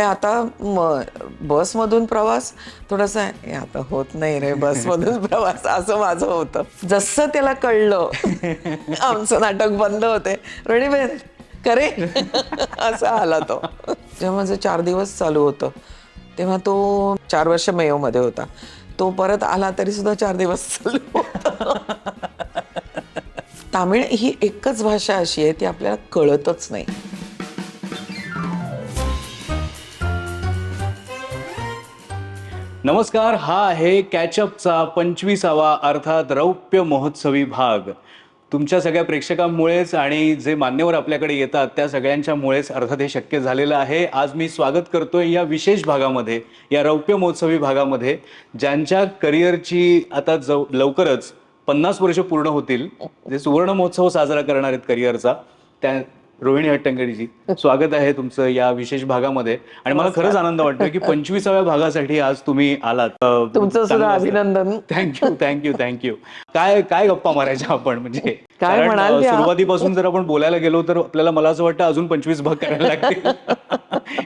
आता बसमधून प्रवास थोडासा आता होत नाही रे बसमधून प्रवास असं माझं होतं. जसं त्याला कळलं आमचं नाटक बंद होते, रणीबेन करे असा आला तो. जेव्हा माझं 4 दिवस चालू होतं तेव्हा तो 4 वर्ष मेयोमध्ये होता. तो परत आला तरी सुद्धा 4 दिवस चालू होता. तामिळ ही एकच भाषा अशी आहे ती आपल्याला कळतच नाही. नमस्कार, हा आहे कॅचअपचा 25वा अर्थात रौप्य महोत्सवी भाग. तुमच्या सगळ्या प्रेक्षकांमुळेच आणि जे मान्यवर आपल्याकडे येतात त्या सगळ्यांच्यामुळेच अर्थात हे शक्य झालेलं आहे. आज मी स्वागत करतोय या विशेष भागामध्ये, या रौप्य महोत्सवी भागामध्ये, ज्यांच्या करिअरची आता लवकरच 50 वर्ष पूर्ण होतील, जे सुवर्ण महोत्सव साजरा करणार आहेत करिअरचा, त्या रोहिणी हट्टंगडीजी, स्वागत आहे तुमचं या विशेष भागामध्ये. आणि मला खरंच आनंद वाटतोय की 25व्या भागासाठी आज तुम्ही आलात. तुमचं सुद्धा अभिनंदन. Thank you thank you thank you. काय काय गप्पा मारायच्या आपण, म्हणजे काय म्हणाल त्या? सुरुवातीपासून जर आपण बोलायला गेलो तर आपल्याला, मला असं वाटतं, अजून 25 भाग करायला लागतील.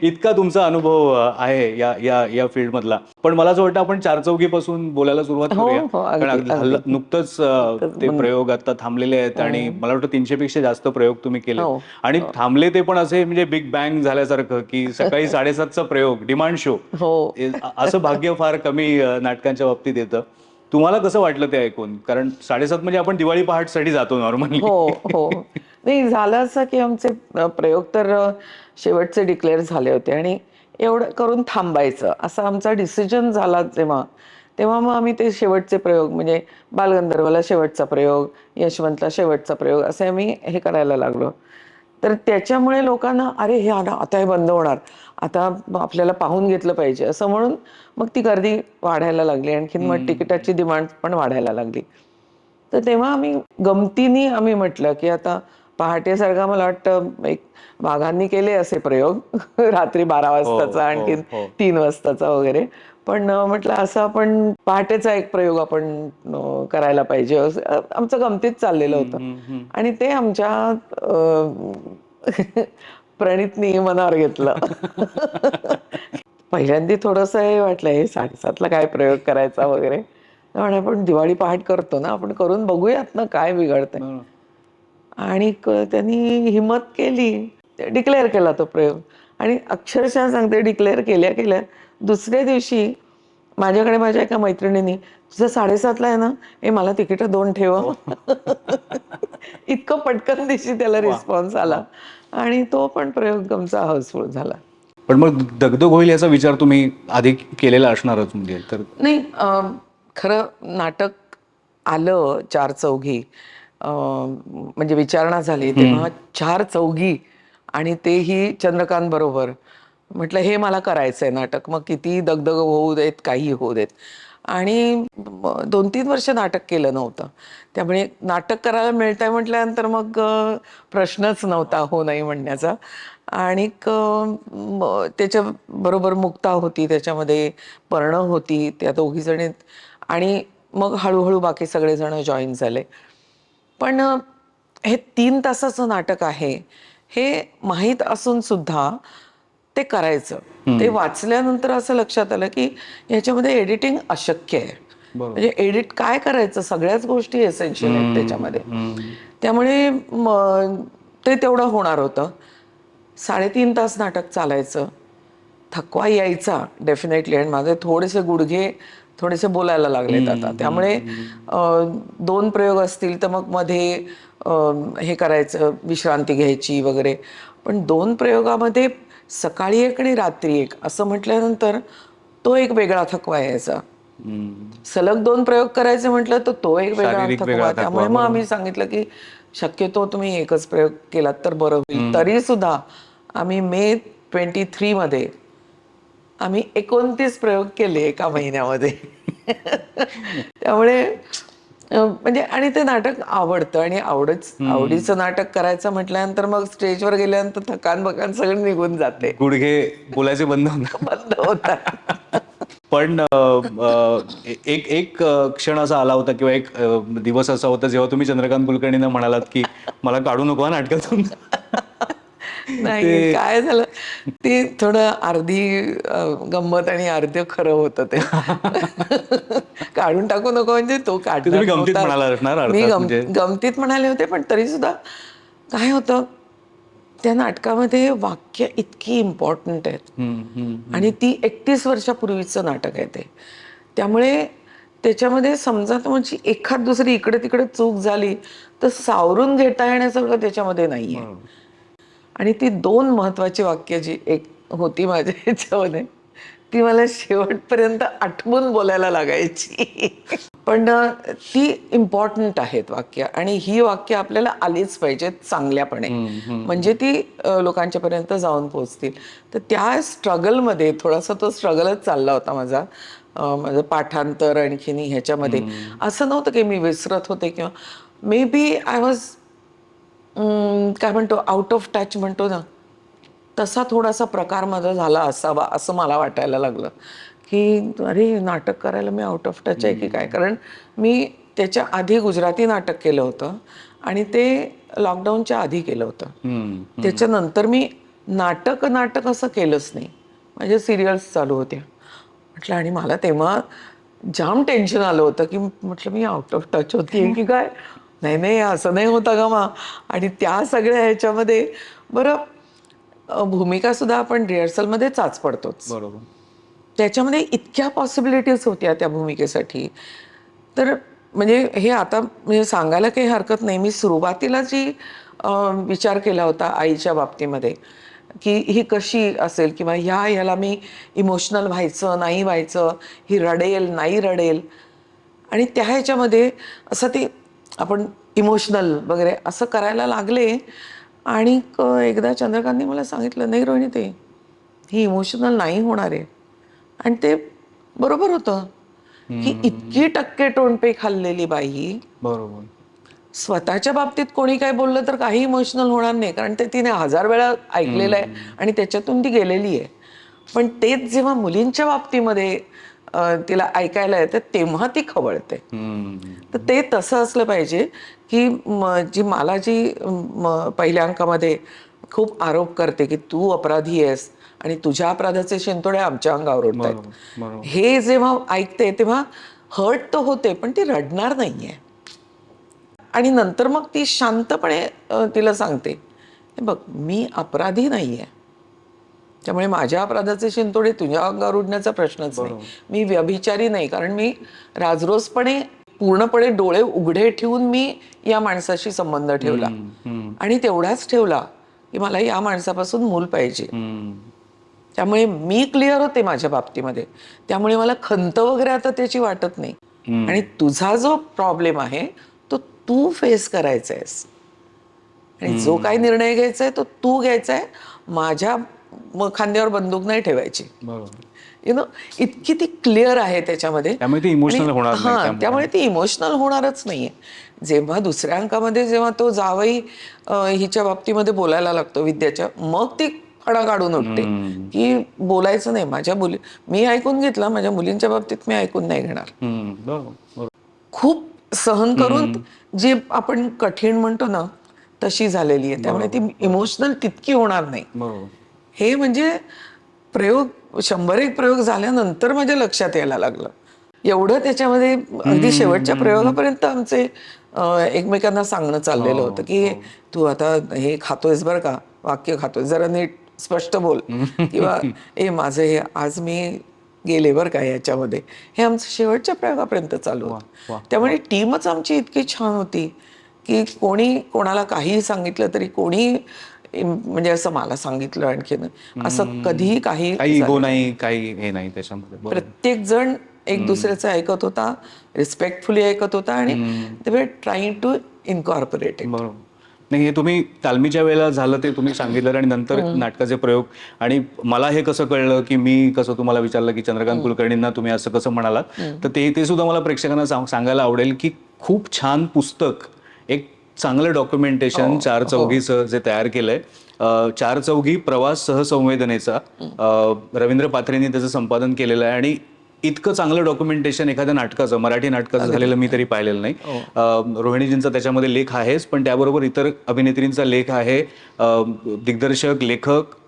इतका तुमचा अनुभव आहे या या या फील्ड मधला. पण मला असं वाटतं आपण चारचौघीपासून बोलायला सुरुवात करूया. कारण नुकतंच ते प्रयोग आता थांबलेले आहेत आणि मला वाटतं 300 पेक्षा जास्त प्रयोग तुम्ही केले. आणि थांबले ते पण असे म्हणजे बिग बँग झाल्यासारखं की सकाळी 7:30चा प्रयोग, डिमांड शो, असं भाग्य फार कमी नाटकांच्या बाबतीत येतं. तुम्हाला कसं वाटलं ते ऐकून? कारण 7:30 म्हणजे आपण दिवाळी पहाटसाठी जातो नॉर्मली. हो नाही, झालं असं की आमचे प्रयोग तर शेवटचे डिक्लेअर झाले होते आणि एवढं करून थांबायचं असा आमचा डिसिजन झाला तेव्हा मग आम्ही ते शेवटचे प्रयोग, म्हणजे बालगंधर्वला शेवटचा प्रयोग, यशवंतला शेवटचा प्रयोग, असे आम्ही हे करायला लागलो. तर त्याच्यामुळे लोकांना अरे हे आता हे बंद होणार, आता आपल्याला पाहून घेतलं पाहिजे असं म्हणून मग ती गर्दी वाढायला लागली. आणखीन मग तिकिटाची डिमांड पण वाढायला लागली. तर तेव्हा आम्ही गमतीने म्हटलं की आता पहाटेसारखा, मला वाटतं एक वाघांनी केले असे प्रयोग रात्री 12 वाजताचा, आणखीन 3 वाजताचा वगैरे. पण म्हटलं असं आपण पहाटेचा एक प्रयोग आपण करायला पाहिजे, आमचं गमतीत चाललेलं होतं. आणि ते आमच्या प्रणितनी मनावर घेतलं. पहिल्यांदा थोडंसं हे वाटलं, हे 7:30ला काय प्रयोग करायचा वगैरे. म्हणे आपण दिवाळी पहाट करतो ना, आपण करून बघूयात ना काय बिघडतंय. आणि त्यांनी हिम्मत केली, डिक्लेअर केला तो प्रयोग. आणि अक्षरशः सांगते, डिक्लेअर केल्या दुसऱ्या दिवशी माझ्याकडे माझ्या एका मैत्रिणीने, तुझं 7:30ला आहे ना, हे मला तिकीट 2 ठेव. इतकं पटकन दिवशी त्याला रिस्पॉन्स आला आणि तो पण प्रयोग आमचा हाऊसफुल झाला. पण मग दगदग होईल याचा विचार तुम्ही आधी केलेला असणारच, म्हणजे तर नाही, खरं नाटक आलं चार चौघी, म्हणजे विचारणा झाली तेव्हा 4 चौघी आणि तेही चंद्रकांत बरोबर. म्हटलं हे मला करायचंय नाटक, मग किती दगदग होऊ देत, काही होऊ देत. आणि 2-3 वर्ष नाटक केलं नव्हतं, त्यामुळे नाटक करायला मिळतंय म्हटल्यानंतर मग प्रश्नच नव्हता हो नाही म्हणण्याचा. आणि त्याच्या बरोबर मुक्ता होती, त्याच्यामध्ये पर्ण होती, त्या दोघी जणी. आणि मग हळूहळू बाकी सगळेजण जॉईन झाले. पण हे 3 तासाचं नाटक आहे हे माहीत असून सुद्धा ते करायचं. ते वाचल्यानंतर असं लक्षात आलं की ह्याच्यामध्ये एडिटिंग अशक्य आहे. म्हणजे एडिट काय करायचं, सगळ्याच गोष्टी एसेन्शियल आहेत त्याच्यामध्ये. त्यामुळे ते तेवढं होणार होतं. 3.5 तास नाटक चालायचं, थकवा यायचा डेफिनेटली. आणि माझे थोडेसे बोलायला लागलेत आता, त्यामुळे 2 प्रयोग असतील तर मग मध्ये हे करायचं, विश्रांती घ्यायची वगैरे. पण 2 प्रयोगामध्ये सकाळी एक आणि रात्री एक असं म्हटल्यानंतर तो एक वेगळा थकवा यायचा. सलग 2 प्रयोग करायचे म्हटलं तर तो एक वेगळा थकवा. त्यामुळे मग आम्ही सांगितलं की शक्यतो तुम्ही एकच प्रयोग केलात तर बरं होईल. तरी सुद्धा आम्ही मे 23 मध्ये आम्ही 29 प्रयोग केले एका महिन्यामध्ये. त्यामुळे म्हणजे, आणि ते नाटक आवडतं आणि आवडीचं नाटक करायचं म्हटल्यानंतर मग स्टेजवर गेल्यानंतर थकान बकान सगळं निघून जाते, गुडघे बोलायचे बंद होतात. पण एक एक क्षण असा आला होता किंवा एक दिवस असा होता जेव्हा तुम्ही चंद्रकांत कुलकर्णींना म्हणालात की मला काढू नको नाटकातून. नाही काय झालं, ते थोडं अर्धी गंमत आणि अर्ध खरं होतं ते. काढून टाकू नको म्हणजे तो ते काढणार तुम्ही गमतीत म्हणाला नव्हताच. असणार मी अर्थात म्हणजे. गमतीत म्हणाले होते, पण तरी सुद्धा काय होतं, त्या नाटकामध्ये वाक्य इतकी इम्पॉर्टंट आहेत आणि ती 31 वर्षापूर्वीचं नाटक आहे ते. त्यामुळे त्याच्यामध्ये समजा म्हणजे एखाद दुसरी इकडे तिकडे चूक झाली तर सावरून घेता येण्यासारखं त्याच्यामध्ये नाहीये. आणि ती 2 महत्वाची वाक्य जी एक होती माझ्या ह्याच्यामध्ये, ती मला शेवटपर्यंत आठवून बोलायला लागायची. पण ती इम्पॉर्टंट आहेत वाक्य आणि ही वाक्य आपल्याला आलीच पाहिजेत चांगल्यापणे, म्हणजे ती लोकांच्यापर्यंत जाऊन पोहोचतील. तर त्या स्ट्रगलमध्ये थोडासा तो स्ट्रगलच चालला होता माझा. माझं पाठांतर आणखीन ह्याच्यामध्ये असं नव्हतं की मी विसरत होते किंवा मे बी आय वॉज काय म्हणतो आउट ऑफ टच म्हणतो ना, तसा थोडासा प्रकार माझा झाला असावा असं मला वाटायला लागलं, की अरे नाटक करायला मी आउट ऑफ टच आहे की काय. कारण मी त्याच्या आधी गुजराती नाटक केलं होतं आणि ते लॉकडाऊनच्या आधी केलं होतं. त्याच्यानंतर मी नाटक असं केलंच नाही. माझ्या सिरियल्स चालू होत्या म्हटलं, आणि मला तेव्हा जाम टेन्शन आलं होतं की म्हटलं मी आउट ऑफ टच होतीये की काय. नाही नाही असं नाही होतं ग मा. आणि त्या सगळ्या ह्याच्यामध्ये बरं भूमिका सुद्धा आपण रिहर्सलमध्ये चाच पडतोच. बरोबर. त्याच्यामध्ये इतक्या पॉसिबिलिटीज होत्या त्या भूमिकेसाठी. तर म्हणजे हे आता म्हणजे सांगायला काही हरकत नाही. मी सुरुवातीला जी विचार केला होता आईच्या बाबतीमध्ये, की ही कशी असेल किंवा ह्याला मी इमोशनल व्हायचं नाही व्हायचं, ही रडेल नाही रडेल, आणि त्या ह्याच्यामध्ये असं ते आपण इमोशनल वगैरे असं करायला लागले. आणि एकदा चंद्रकांतने मला सांगितलं, नाही रोहिणी ते ही इमोशनल नाही होणार आहे. आणि ते बरोबर होतं, की इतकी टक्के टोणपे खाल्लेली बाई बरोबर. स्वतःच्या बाबतीत कोणी काय बोललं तर काही इमोशनल होणार नाही, कारण ते तिने 1000 वेळा ऐकलेलं आहे आणि त्याच्यातून ती गेलेली आहे. पण तेच जेव्हा मुलींच्या बाबतीमध्ये तिला ऐकायला येतं तेव्हा ती खवळते. तर ते तसं असलं पाहिजे, की जी मला जी पहिल्या अंकामध्ये खूप आरोप करते की तू अपराधी आहेस आणि तुझ्या अपराधाचे शिंतोडे आमच्या अंगावर उडतायत, बरोबर. बरोबर. हे जेव्हा ऐकते तेव्हा हर्ट तर होते पण ती रडणार नाहीये. आणि नंतर मग ती शांतपणे तिला सांगते, हे बघ मी अपराधी नाहीये, त्यामुळे माझ्या अपराधाचे शिंतोडे तुझ्या अंगावर उडण्याचा प्रश्नच नाही. मी व्यभिचारी नाही, कारण मी राजरोसपणे पूर्णपणे डोळे उघडे ठेवून मी या माणसाशी संबंध ठेवला आणि तेवढाच ठेवला की मला या माणसापासून मूल पाहिजे. त्यामुळे मी क्लिअर होते माझ्या बाबतीमध्ये, त्यामुळे मला खंत वगैरे आता त्याची वाटत नाही. आणि तुझा जो प्रॉब्लेम आहे तो तू फेस करायचा आहेस आणि जो काही निर्णय घ्यायचा आहे तो तू घ्यायचा आहे. माझ्या खांद्यावर बंदूक नाही ठेवायची. बरोबर. यु नो, इतकी ती क्लिअर आहे त्याच्यामध्ये. त्यामुळे ती आणि इमोशनल होणार नाही हां, त्यामुळे ती इमोशनल होणारच नाहीये. जेव्हा दुसऱ्या अंकामध्ये जेव्हा तो जावई हिच्या बाबतीमध्ये बोलायला लागतो विद्याच्या, मग ती फणा काढून उठते की बोलायचं नाही. मी ऐकून घेतलं, माझ्या मुलींच्या बाबतीत मी ऐकून नाही घेणार. बरोबर. खूप सहन करून जे आपण कठीण म्हणतो ना तशी झालेली आहे. त्यामुळे ती इमोशनल तितकी होणार नाही. बरोबर. हे म्हणजे प्रयोग 100 प्रयोग झाल्यानंतर माझ्या लक्षात यायला लागलं. एवढं त्याच्यामध्ये अगदी शेवटच्या प्रयोगापर्यंत आमचे एकमेकांना सांगणं चाललेलं होतं की तू आता हे खातोयस बरं का, वाक्य खातोय, जरा नीट स्पष्ट बोल. किंवा माझं हे आज मी गेले बरं का याच्यामध्ये. हे आमचं शेवटच्या प्रयोगापर्यंत चालू होतं. त्यामुळे टीमच आमची इतकी छान होती की कोणी कोणाला काहीही सांगितलं तरी, कोणी म्हणजे असं मला सांगितलं आणखीन असं कधीही काही इगो नाही, काही हे नाही त्याच्यामध्ये. प्रत्येक जण एक दुसऱ्याचं ऐकत होता, रिस्पेक्टफुली ऐकत होता आणि दे वर ट्राईंग टू इनकॉर्पोरेट इट. बरोबर. नाही, हे तुम्ही तालमीच्या वेळेला झालं ते तुम्ही सांगितलं आणि नंतर नाटकाचे प्रयोग. आणि मला हे कसं कळलं की मी कसं तुम्हाला विचारलं की चंद्रकांत कुलकर्णींना तुम्ही असं कसं म्हणालात, तर ते सुद्धा मला प्रेक्षकांना सांगायला आवडेल की खूप छान पुस्तक, एक चांगलं डॉक्युमेंटेशन चार चौघीचं जे तयार केलंय, चार चौघी प्रवास सहसंवेदनेचा, रवींद्र पाथरेंनी त्याचं संपादन केलेलं आहे. आणि इतकं चांगलं डॉक्युमेंटेशन एखाद्या नाटकाचं, मराठी नाटकाचं झालेलं मी तरी पाहिलेलं नाही. रोहिणीजींचा त्याच्यामध्ये लेख आहेच, पण त्याबरोबर इतर अभिनेत्रींचा लेख आहे, दिग्दर्शक, लेखक.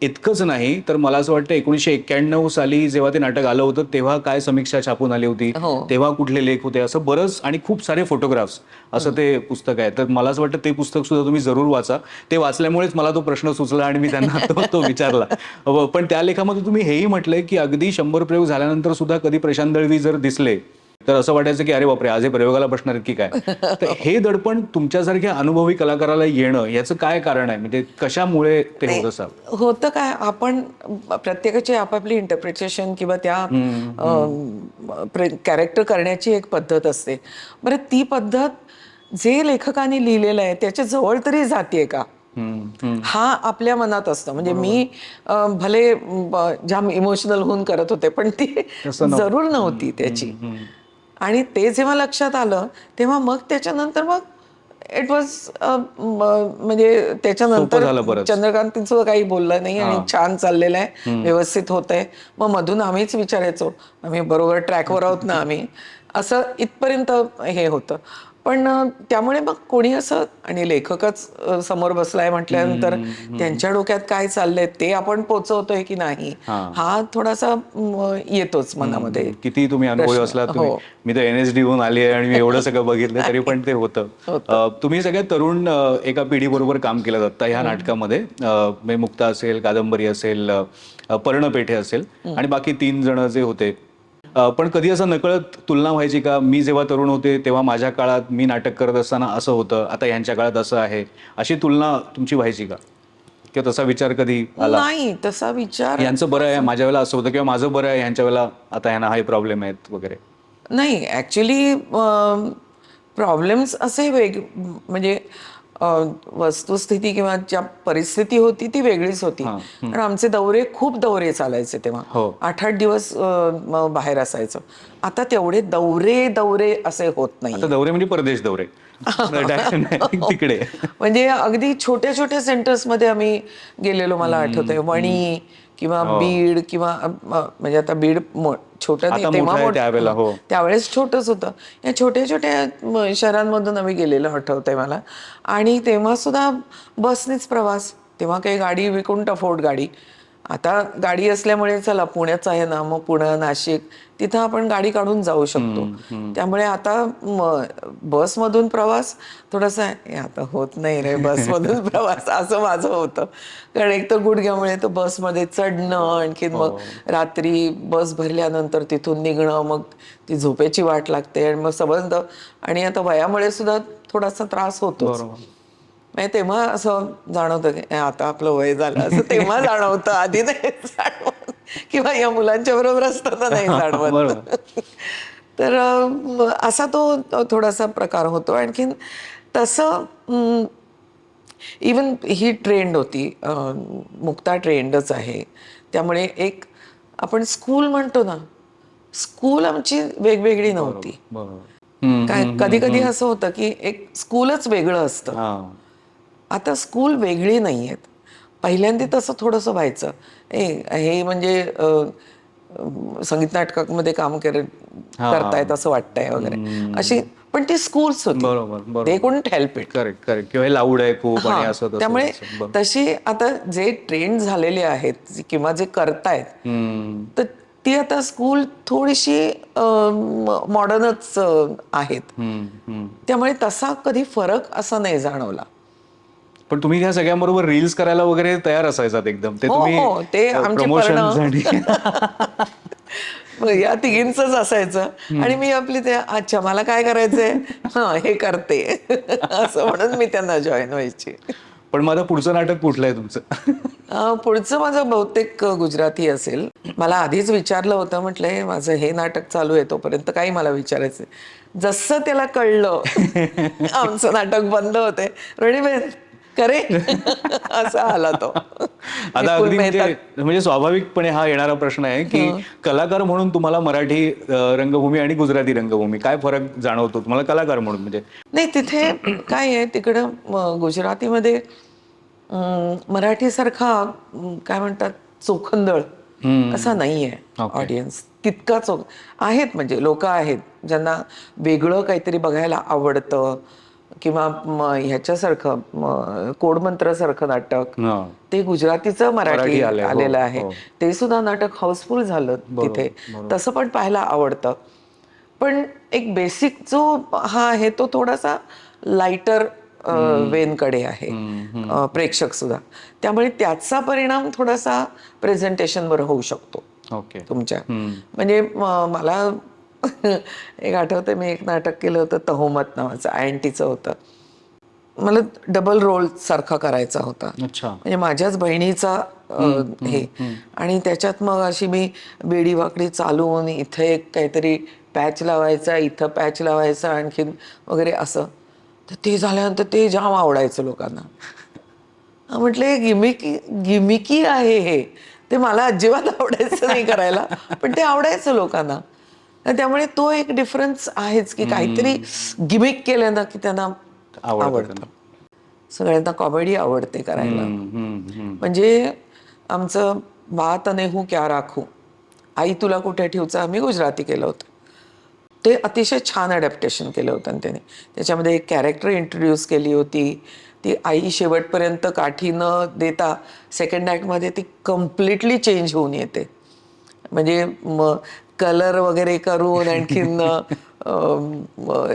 इतकंच नाही तर मला असं वाटतं 1991 साली जेव्हा ते नाटक आलं होतं तेव्हा काय समीक्षा छापून आली होती, हो. तेव्हा कुठले लेख होते, असं बरंच आणि खूप सारे फोटोग्राफ्स असं ते पुस्तक आहे. तर मला असं वाटतं ते पुस्तक सुद्धा तुम्ही जरूर वाचा. ते वाचल्यामुळेच मला तो प्रश्न सुचला आणि मी त्यांना तो विचारला. पण त्या लेखामध्ये तुम्ही हेही म्हटलंय की अगदी 100 प्रयोग झाल्यानंतर सुद्धा कधी प्रशांत दळवी जर दिसले तर असं वाटायचं की अरे बापरे, आज हे प्रयोगाला बसणार आहेत की काय. तर हे दडपण तुमच्यासारख्या अनुभवी कलाकाराला येणं याचं काय कारण आहे, म्हणजे कशामुळे ते होत असावं? होतं काय, आपण प्रत्येकाची आपापली इंटरप्रिटेशन किंवा त्या कॅरेक्टर करण्याची एक पद्धत असते. बरं, ती पद्धत जे लेखकाने लिहिलेलं आहे त्याच्या जवळ तरी जाते का, हा आपल्या मनात असतं. म्हणजे मी भले जाम इमोशनल होऊन करत होते, पण ती तसं जरूर नव्हती त्याची. आणि ते जेव्हा लक्षात आलं तेव्हा मग त्याच्यानंतर मग इट वॉज म्हणजे सोपं त्याच्यानंतर झालं बरंच. चंद्रकांतीचं काही बोललं नाही आणि हां. छान चाललेलं आहे, व्यवस्थित होतंय. मग मधून आम्हीच विचारायचो, आम्ही बरोबर ट्रॅकवर आहोत ना आम्ही, असं इथपर्यंत हे होतं. पण त्यामुळे मग कोणी असं, आणि लेखकच समोर बसलाय म्हटल्यानंतर त्यांच्या डोक्यात काय चाललंय ते आपण पोचवतोय की नाही, हां. हा थोडासा येतोच मनामध्ये किती तुम्ही अनुभवी प्रश्न. असलात तुम्ही. हो, मी तर NSD होऊन आली आहे आणि मी एवढं सगळं बघितलं तरी पण ते होतं. होतं. तुम्ही सगळ्यात तरुण एका पिढीबरोबर काम केलं जातं ह्या नाटकामध्ये. म्हणजे मुक्ता असेल, कादंबरी असेल, पर्णपेठे असेल आणि बाकी 3 जण जे होते. पण कधी असं नकळत तुलना व्हायची का? मी जेव्हा तरुण होते तेव्हा माझ्या काळात मी नाटक करत असताना असं होतं, आता ह्यांच्या काळात असं आहे. अशी तुलना तुमची व्हायची का? किंवा तसा विचार कधी आला? नाही, तसा विचार यांचं बरं आहे, माझ्या वेळेला असं होतं, किंवा माझं बरं आहे, ह्यांच्या वेळेला आता ह्यांना हाही प्रॉब्लेम आहेत वगैरे. नाही. ॲक्च्युली प्रॉब्लेम्स असे म्हणजे वस्तुस्थिती किंवा ज्या परिस्थिती होती ती वेगळीच होती. हां. कारण आमचे खूप दौरे चालायचे तेव्हा. हो. 8-8 दिवस बाहेर असायचं. आता तेवढे दौरे असे होत आता नाहीये. दौरे म्हणजे परदेश दौरे. नाही, तिकडे. म्हणजे अगदी छोट्या छोट्या सेंटर्समध्ये आम्ही गेलेलो. मला आठवतंय वणी किंवा हो. बीड किंवा म्हणजे आता बीड छोटं नाही, आता तेव्हा मोठं आहे त्यावेळेला. हो. त्यावेळेस छोटंच होतं. या छोट्या छोट्या शहरांमधून आम्ही गेलेलो आठवतंय मला. आणि तेव्हा सुद्धा बसनीच प्रवास. तेव्हा काही गाडी, वी कुडंट अफोर्ड गाडी. आता गाडी असल्यामुळे चला पुण्याच आहे ना, मग पुणे, नाशिक तिथं आपण गाडी काढून जाऊ शकतो. त्यामुळे आता बसमधून प्रवास थोडासा आता होत नाही रे बसमधून प्रवास, असं माझं होतं. कारण एक तर गुडघ्यामुळे तर बसमध्ये चढणं, आणखीन मग रात्री बस भरल्यानंतर तिथून निघणं, मग ती झोपेची वाट लागते आणि मग संबंध, आणि आता वयामुळे सुद्धा थोडासा त्रास होतोच. बरोबर. म्हणजे तेव्हा असं जाणवतं की आता आपलं वय झालं, असं तेव्हा जाणवतं, आधी नाही जाणवत, किंवा या मुलांच्या बरोबर असताना नाही जाणवत. बरोबर. तर असा तो थोडासा प्रकार होतो. आणखीन तसं इवन ही ट्रेंड होती, मुक्ता ट्रेंडच आहे. त्यामुळे एक आपण स्कूल म्हणतो ना, स्कूल आमची वेगवेगळी नव्हती. बरोबर. काय कधी कधी असं होतं की एक स्कूलच वेगळं असतं. हां. आता स्कूल वेगळी नाही आहेत. पहिल्यांदा तसं थोडंसं व्हायचं. हे म्हणजे संगीत नाटकामध्ये काम हां, करतायत हां. असं वाटतंय वगैरे, अशी. पण ती स्कूल्स होती. बरोबर, दे बरोबर. Couldn't help it. Correct, correct. किंवा हे लाऊड आहे खूप आणि हां, असं तसं त्यामुळे तसं. बरं. तशी आता जे ट्रेंड झालेले आहेत किंवा जे करतायत, तर ती आता स्कूल थोडीशी मॉडर्नच आहेत. त्यामुळे तसा कधी फरक असा नाही जाणवला. पण तुम्ही ह्या सगळ्यांबरोबर रील्स करायला वगैरे तयार असायचात एकदम. ते हो, तुम्ही हो. ते आमचे प्रमोशन्स आणि मग या तिघींचंच असायचं. आणि मी आपली ते अच्छा मला काय करायचंय, हां, हे करते. असं म्हणून मी त्यांना जॉईन व्हायची. पण माझं पुढचं नाटक कुठलं आहे तुमचं? पुढचं माझं बहुतेक गुजराती असेल. मला आधीच विचारलं होतं, म्हटलं हे माझं हे नाटक चालू आहे तोपर्यंत काही मला विचारायचं. जसं त्याला कळलं आमचं नाटक बंद होते, रणीबेन करे असा आला तो. आता विपुल अगदी म्हणजे मेहता. म्हणजे स्वाभाविकपणे हा येणारा प्रश्न आहे की कलाकार म्हणून तुम्हाला मराठी रंगभूमी आणि गुजराती रंगभूमी काय फरक जाणवतो तुम्हाला कलाकार म्हणून, म्हणजे? नाही, तिथे काय आहे, तिकडं गुजरातीमध्ये मराठीसारखा काय म्हणतात चोखंदळ असा नाहीये ओके. ऑडियन्स. तितकाच आहेत, म्हणजे लोक आहेत ज्यांना वेगळं काहीतरी बघायला आवडतं, किंवा ह्याच्यासारखं कोडमंत्रासारखं नाटक, हा. ते गुजरातीचं मराठी मराठी आलंय. हो आलेलं आहे, हो. ते सुद्धा नाटक हाऊसफुल झालं तिथे. बरोबर बरोबर. तसं पण पाहायला आवडतं. पण एक बेसिक जो हा आहे तो थोडासा लाइटर वेनकडे आहे प्रेक्षक सुद्धा. त्यामुळे त्याचा परिणाम थोडासा प्रेझेंटेशनवर होऊ शकतो ओके. तुमच्या. म्हणजे मला एक आठवतं, मी एक नाटक केलं होतं तहोमत नावाचं, INTचं होतं. मला डबल रोल सारखा करायचा होता, अच्छा. म्हणजे माझ्याच बहिणीचा हे. आणि त्याच्यात मग अशी मी बेडी वाकडी चालवून इथे एक काहीतरी पॅच लावायचा, इथं पॅच लावायचा आणखीन वगैरे असं. तर ते झाल्यानंतर ते जाम आवडायचं लोकांना. म्हटलं गिमिकी गिमिकी आहे हे, ते मला अजिबात आवडायचं नाही करायला, पण ते आवडायचं लोकांना. आणि त्यामुळे तो एक डिफरन्स आहेच की काहीतरी गिमिक केलं ना की त्यांना आवडतं. सगळ्यांना कॉमेडी आवडते करायला. म्हणजे आमचं बात नेहू क्या राखू, आई तुला कुठे ठेवचं, आम्ही गुजराती केलं होतं. ते अतिशय छान अडॅप्टेशन केलं होतं त्याने. त्याच्यामध्ये एक कॅरेक्टर इंट्रोड्यूस केली होती. ती आई शेवटपर्यंत काठी न देता सेकंड ॲक्टमध्ये ती कम्प्लिटली चेंज होऊन येते. म्हणजे मग कलर वगैरे करून आणखीन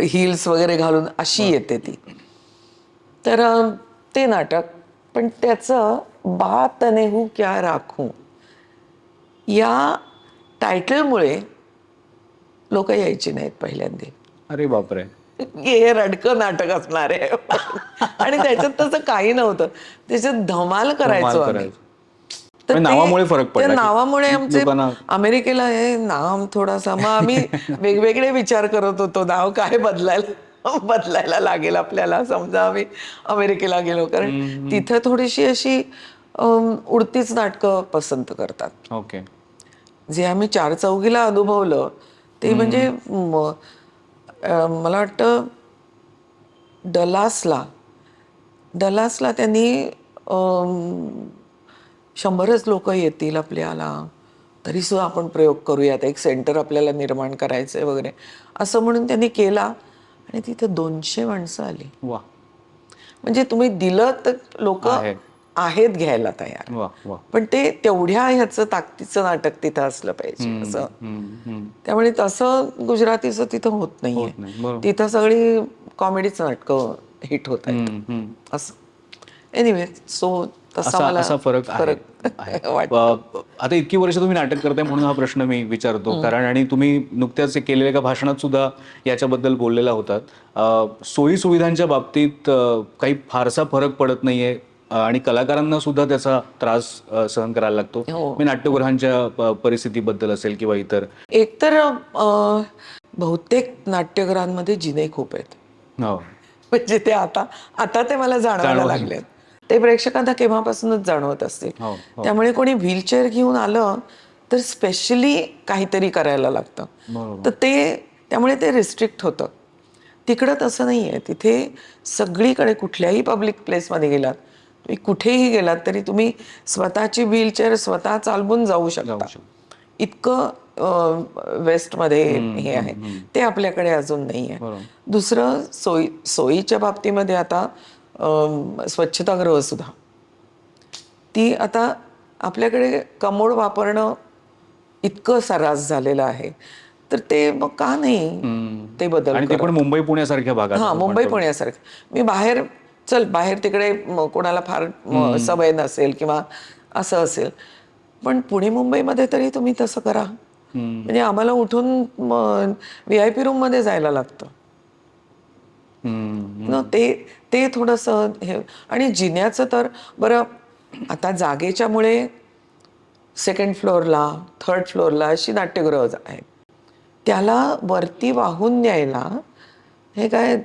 हिल्स वगैरे घालून अशी येते ती. तर ते नाटक, पण त्याचं बात नेहू क्या राखू या टायटलमुळे लोक यायची नाहीत पहिल्यांदा. अरे बापरे. हे रडकं नाटक असणार आहे. आणि त्याच्यात तसं काही नव्हतं, त्याच्यात धमाल करायचो आम्ही. तर नावामुळे फरक त्या पडला की नावामुळे आमचे लोकांना. अमेरिकेला हे नाम थोडासा, मग आम्ही वेगवेगळे विचार करत होतो, नाव काय बदलायला लागेल आपल्याला, समजा आम्ही अमेरिकेला गेलो. कारण तिथं थोडीशी अशी उडतीच नाटकं पसंत करतात. ओके. जे आम्ही चार चौघीला अनुभवलं ते म्हणजे मला वाटतं डलासला त्यांनी 100च लोक येतील आपल्याला, तरी सुद्धा आपण प्रयोग करूयात, एक सेंटर आपल्याला निर्माण करायचंय वगैरे असं म्हणून त्यांनी केला. आणि तिथे 200 माणसं आली. वा. म्हणजे तुम्ही दिलं तर लोक आहे. आहेत घ्यायला तयार. वा वा. पण ते तेवढ्या ह्याचं ताकदीचं नाटक तिथं असलं पाहिजे असं. त्यामुळे तसं गुजरातीचं तिथं होत नाहीये. होत नाही. बरोबर. तिथं सगळी कॉमेडीच नाटकं हिट होत आहेत असं. एनिवे, सो तसा मला असा फरक आहे. वाटतो. आता इतकी वर्ष तुम्ही नाटक करताय म्हणून हा प्रश्न मी विचारतो, कारण आणि तुम्ही नुकत्याच केलेल्या एका भाषणात सुद्धा याच्याबद्दल बोललेला होतात. सोयी सुविधांच्या बाबतीत काही फारसा फरक पडत नाहीये आणि कलाकारांना सुद्धा त्याचा त्रास सहन करायला लागतो. हो. मी नाट्यगृहांच्या परिस्थितीबद्दल असेल किंवा इतर. एकतर बहुतेक नाट्यगृहांमध्ये जिने खूप आहेत. हो. म्हणजे ते आता ते मला जाणवायला लागले. ते प्रेक्षकांना केव्हापासूनच जाणवत असतील. हो, हो. त्यामुळे कोणी व्हीलचेअर घेऊन आलं तर स्पेशली काहीतरी करायला लागतं. बरोबर. तर त्यामुळे ते रिस्ट्रिक्ट होतं. तिकडं तसं नाही आहे. तिथे सगळीकडे कुठल्याही पब्लिक प्लेसमध्ये गेलात, तुम्ही कुठेही गेलात तरी तुम्ही स्वतःची व्हीलचेअर स्वतः चालवून जाऊ शकता. इतकं वेस्टमध्ये हे आहे. ते आपल्याकडे अजून नाही आहे. बरोबर. दुसरं, सोयीच्या बाबतीमध्ये आता स्वच्छतागृह सुद्धा, ती आता आपल्याकडे कमोड वापरणं इतकं सर्रास झालेलं आहे. तर ते मग का नाही ते बदल आणि ते पण मुंबई पुण्यासारख्या भागात. हां, मुंबई पुण्यासारखं. मी बाहेर तिकडे कोणाला फार सवय नसेल किंवा असं असेल, पण पुणे मुंबईमध्ये तरी तुम्ही तसं करा. म्हणजे आम्हाला उठून VIP रूममध्ये जायला लागतं. ते थोडंसं हे. आणि जिन्याचं तर बरं, आता जागेच्यामुळे सेकंड फ्लोअरला, थर्ड फ्लोअरला अशी नाट्यगृह आहेत. त्याला वरती वाहून न्यायला हे काय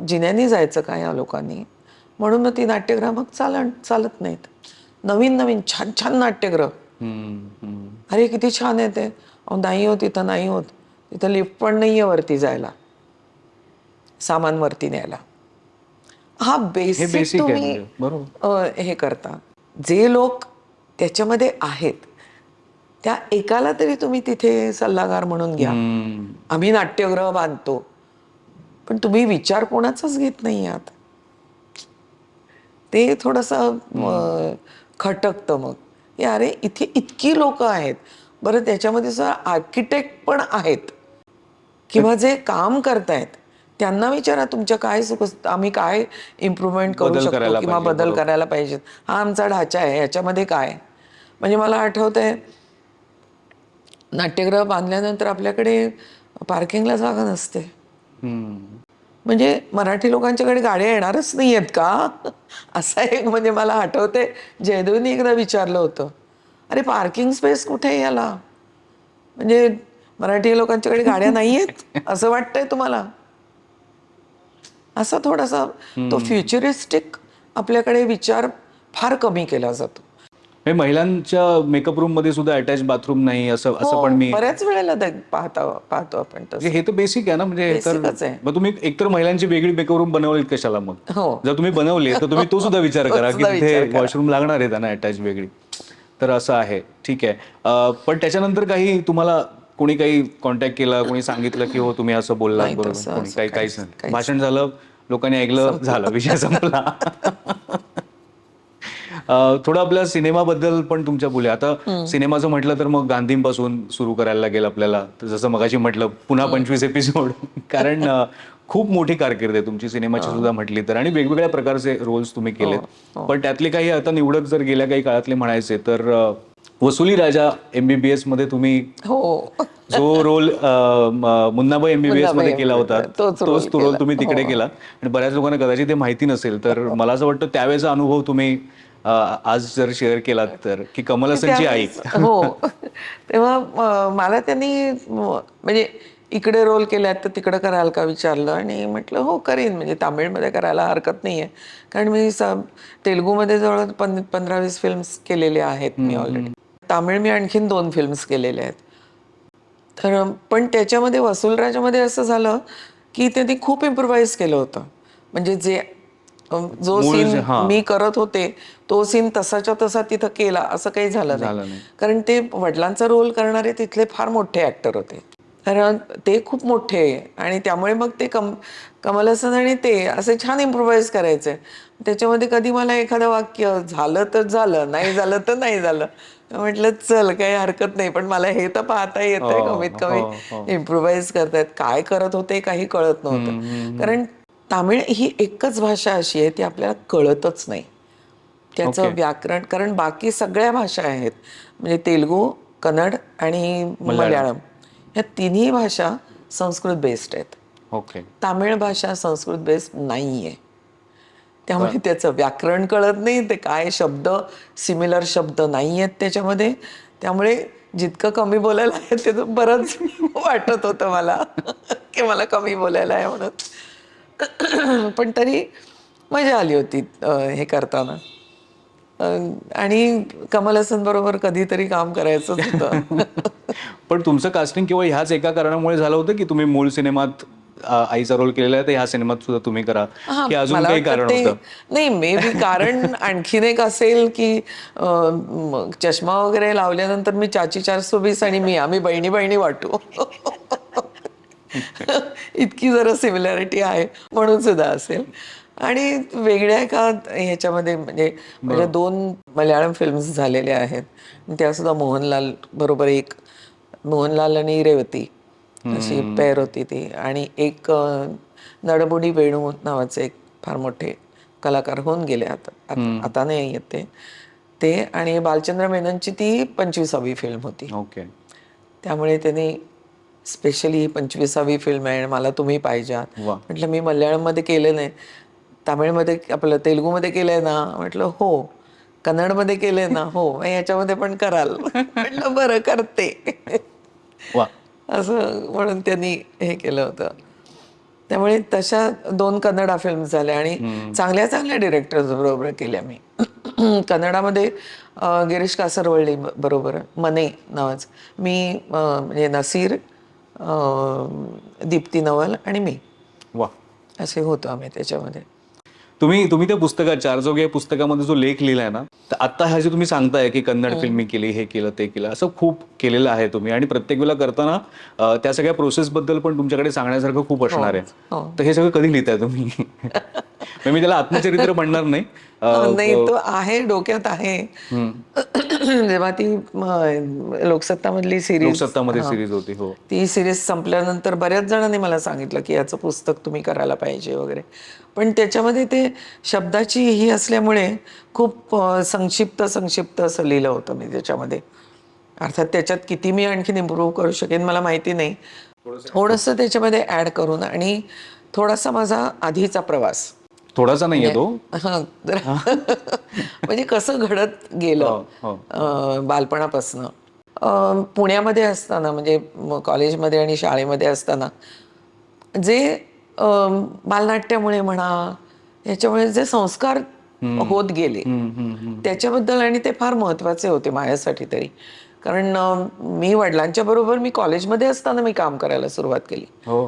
जिन्यानी जायचं काय या लोकांनी, म्हणून मग ती नाट्यगृह मग चालत नाहीत. नवीन छान छान नाट्यगृह, अरे किती छान आहे ते, नाही होत तिथं, नाही होत तिथं, लिफ्ट पण नाहीये वरती जायला, सामान वरती न्यायला. हा बेसिक तुम्ही बरोबर. हे करता. जे लोक त्याच्यामध्ये आहेत त्या एकाला तरी तुम्ही तिथे सल्लागार म्हणून घ्या. आम्ही नाट्यगृह बांधतो, पण तुम्ही विचार कोणाचाच घेत नाही आहात. ते थोडंसं खटकतं मग. अरे इथे इतकी लोक आहेत, बरं त्याच्यामध्ये जर आर्किटेक्ट पण आहेत किंवा जे काम करतायत, त्यांना विचारा तुमच्या काय आम्ही काय इम्प्रूव्हमेंट करू बदल शकतो करायला किंवा पाहिजे, बदल बरोबर. करायला पाहिजेत. हा आमचा ढाचा आहे, याच्यामध्ये काय. म्हणजे मला आठवतंय नाट्यगृह बांधल्यानंतर आपल्याकडे पार्किंगला जागा नसते. म्हणजे मराठी लोकांच्याकडे गाड्या येणारच नाही आहेत का? असा एक म्हणजे मला आठवते जयदेवनी एकदा विचारलं होतं, अरे पार्किंग स्पेस कुठे आहे याला? म्हणजे मराठी लोकांच्याकडे गाड्या नाही आहेत असं वाटतंय तुम्हाला? असा थोडासा तो फ्युचरिस्टिक आपल्याकडे विचार फार कमी केला जातो. हे महिलांच्या मेकअप रूम मध्ये सुद्धा अटॅच बाथरूम नाही असं असं पण हो, मी बऱ्याच वेळेला पाहतो आपण म्हणजे तसं. हे तर बेसिक आहे ना. म्हणजे हे तर बेसिकच आहे. मग तुम्ही एकतर महिलांची वेगळी मेकअप रूम बनवली कशाला मग? हो. जर तुम्ही बनवली तर तुम्ही तो सुद्धा विचार तो करा की सुद्धा तिथे विचार करा. वॉशरूम लागणार आहे त्यांना अटॅच वेगळी. तर असं आहे. ठीक आहे. पण त्याच्यानंतर काही तुम्हाला कोणी काही कॉन्टॅक्ट केला, कोणी सांगितलं की हो तुम्ही असं बोललात नाही बरोबर, तसं कोणी असं काही काहीच काहीच नाही. काहीच भाषण झालं, लोकांनी ऐकलं, संपलं. झालं, विषय संपला. थोडं आपल्या सिनेमाबद्दल पण तुमच्या बोलूया. आता सिनेमाचं म्हटलं तर मग गांधींपासून सुरू करायला लागेल आपल्याला. तर जसं मगाशी म्हटलं पुन्हा 25 एपिसोड. कारण खूप मोठी कारकीर्द आहे तुमची सिनेमाची सुद्धा म्हटली तर, आणि वेगवेगळ्या प्रकारचे रोल्स तुम्ही हो, केलेत. हो. पण त्यातले काही आता निवडक जर गेल्या काही काळातले म्हणायचे तर वसुली राजा MBBS मध्ये तुम्ही हो. जो रोल मुन्नाबाई MBBS मुन्नाबाई मध्ये केला होता, एम.बी.बी.एस. तोच रोल तोच तो रोल केला. तुम्ही हो. तिकडे केला. आणि बऱ्याच लोकांना कदाचित ते माहिती नसेल. तर मला असं वाटतं त्यावेळेचा अनुभव तुम्ही आज जर शेअर केलात तर, की कमल की हसनची आई. त्यावेळेस हो. तेव्हा मला त्यांनी म्हणजे इकडे रोल केलात तर तिकडं कराल का विचारलं आणि म्हटलं हो करीन, म्हणजे तामिळमध्ये करायला हरकत नाही आहे. कारण मी तेलुगूमध्ये जवळ 15-20 फिल्म्स केलेल्या आहेत मी ऑलरेडी. तामिळ मी आणखीन 2 फिल्म्स केलेल्या आहेत. तर पण त्याच्यामध्ये वसुलराजामध्ये असं झालं की त्यांनी खूप इम्प्रोव्हाइज केलं होतं. म्हणजे जो मूळ सीन हा मी करत होते तो सीन तसाच्या तसा तिथं केला असं काही झालं नाही. झालं नाही. कारण ते वडिलांचा रोल करणारे तिथले फार मोठे ऍक्टर होते. तर ते खूप मोठे आणि त्यामुळे मग ते कमल हसन आणि ते असे छान इम्प्रोव्हाइज करायचे. त्याच्यामध्ये कधी मला एखादं वाक्य झालं तर झालं, नाही झालं तर नाही झालं. म्हटलं चल काही हरकत नाही, पण मला हे तर पाहता येतंय कमीत हो कमी हो हो. इम्प्रोव्हाइज करतायत. काय करत होते काही कळत नव्हतं. कारण तामिळ ही एकच भाषा अशी आहे ती आपल्याला कळतच नाही. त्याचं ओके. व्याकरण, कारण बाकी सगळ्या भाषा आहेत म्हणजे तेलुगू, कन्नड आणि मल्याळम. मल्याळम ह्या तिन्ही भाषा संस्कृत बेस्ड आहेत. ओके. तामिळ भाषा संस्कृत बेस्ड नाही आहे. बर. त्यामुळे त्याचं व्याकरण कळत नाही, ते काय शब्द सिमिलर शब्द नाही आहेत त्याच्यामध्ये. त्यामुळे जितकं कमी बोलायला आहे त्याचं बरंच वाटत होतं मला की मला कमी बोलायला आहे म्हणून. पण तरी मजा आली होती हे करताना. आणि कमल हसन बरोबर कधीतरी काम करायचंच होतं. पण तुमचं कास्टिंग केवळ ह्याच एका कारणामुळे झालं होतं की तुम्ही मूळ सिनेमात आईचा रोल केलेला आहे तर ह्या सिनेमात सुद्धा तुम्ही करा, हां, की अजून मला काही वाटतं कारण ते होतं? नाही, मे बी कारण आणखीन एक असेल की चष्मा वगैरे लावल्यानंतर मी चाची 420 आणि मी आम्ही बहिणी बहिणी वाटू. इतकी जरा सिमिलॅरिटी आहे म्हणून सुद्धा असेल. आणि वेगळ्या एका ह्याच्यामध्ये म्हणजे माझ्या बरोबर. 2 मल्याळम फिल्म्स झालेल्या आहेत. त्या सुद्धा मोहनलाल बरोबर, एक मोहनलाल आणि रेवती अशी पेअर होती ती. आणि एक नडबुडी वेणू नावाचे एक फार मोठे कलाकार होऊन गेले, आता नाही आहेत ते. ते आणि बालचंद्र मेननची ती 25वी फिल्म होती. ओके. त्यामुळे त्यांनी स्पेशली ही 25वी फिल्म आहे आणि मला तुम्ही पाहिजात. वा. म्हटलं मी मल्याळममध्ये केलं नाही, तामिळमध्ये आपलं तेलुगूमध्ये केलंय ना? म्हटलं हो. कन्नडमध्ये केलंय ना? हो. मग याच्यामध्ये पण कराल? म्हटलं बरं करते. वा. असं म्हणून त्यांनी हे केलं होतं. त्यामुळे तशा 2 कन्नडा फिल्म झाल्या आणि चांगल्या चांगल्या डिरेक्टर्स बरोबर केल्या मी. कन्नडामध्ये गिरीश कासरवल्ली बरोबर मने नावाचं. मी म्हणजे नसीर, दीप्ती नवल आणि मी वा. असे होतो आम्ही त्याच्यामध्ये. तुम्ही त्या पुस्तकात चार चौघी या पुस्तकामध्ये जो लेख लिहिलाय ना, तर आता हा जे तुम्ही सांगताय की कन्नड फिल्म मी केली, हे केलं ते केलं, असं खूप केलेलं आहे तुम्ही आणि प्रत्येक वेळेला करताना त्या सगळ्या प्रोसेस बद्दल पण तुमच्याकडे सांगण्यासारखं खूप हो असणार आहे. हो. तर हे सगळं कधी लिहिताय तुम्ही? म्हणजे मी त्याला आत्मचरित्र म्हणणार नाही. नाही, तो आहे, डोक्यात आहे. जेव्हा ती लोकसत्तामधली सिरीज, लोकसत्तामध्ये सिरीज होती. हो. ती सिरीज संपल्यानंतर बऱ्याच जणांनी मला सांगितलं की याचं पुस्तक तुम्ही करायला पाहिजे वगैरे. पण त्याच्यामध्ये ते शब्दाची ही असल्यामुळे खूप संक्षिप्त संक्षिप्त असं लिहिलं होतं मी त्याच्यामध्ये. अर्थात त्याच्यात किती मी आणखीन इम्प्रूव्ह करू शकेन मला माहिती नाही. थोडंसं त्याच्यामध्ये ॲड करून आणि थोडासा माझा आधीचा प्रवास थोडासा नाहीये म्हणजे तो. म्हणजे कसं घडत गेलं हो, हो. बालपणापासनं. पुण्यामध्ये असताना म्हणजे कॉलेजमध्ये आणि शाळेमध्ये असताना जे बालनाट्यामुळे म्हणा, याच्यामुळे जे संस्कार होत गेले त्याच्याबद्दल, आणि ते फार महत्त्वाचे होते माझ्यासाठी तरी. कारण मी वडिलांच्या बरोबर मी कॉलेजमध्ये असताना मी काम करायला सुरुवात केली. हो.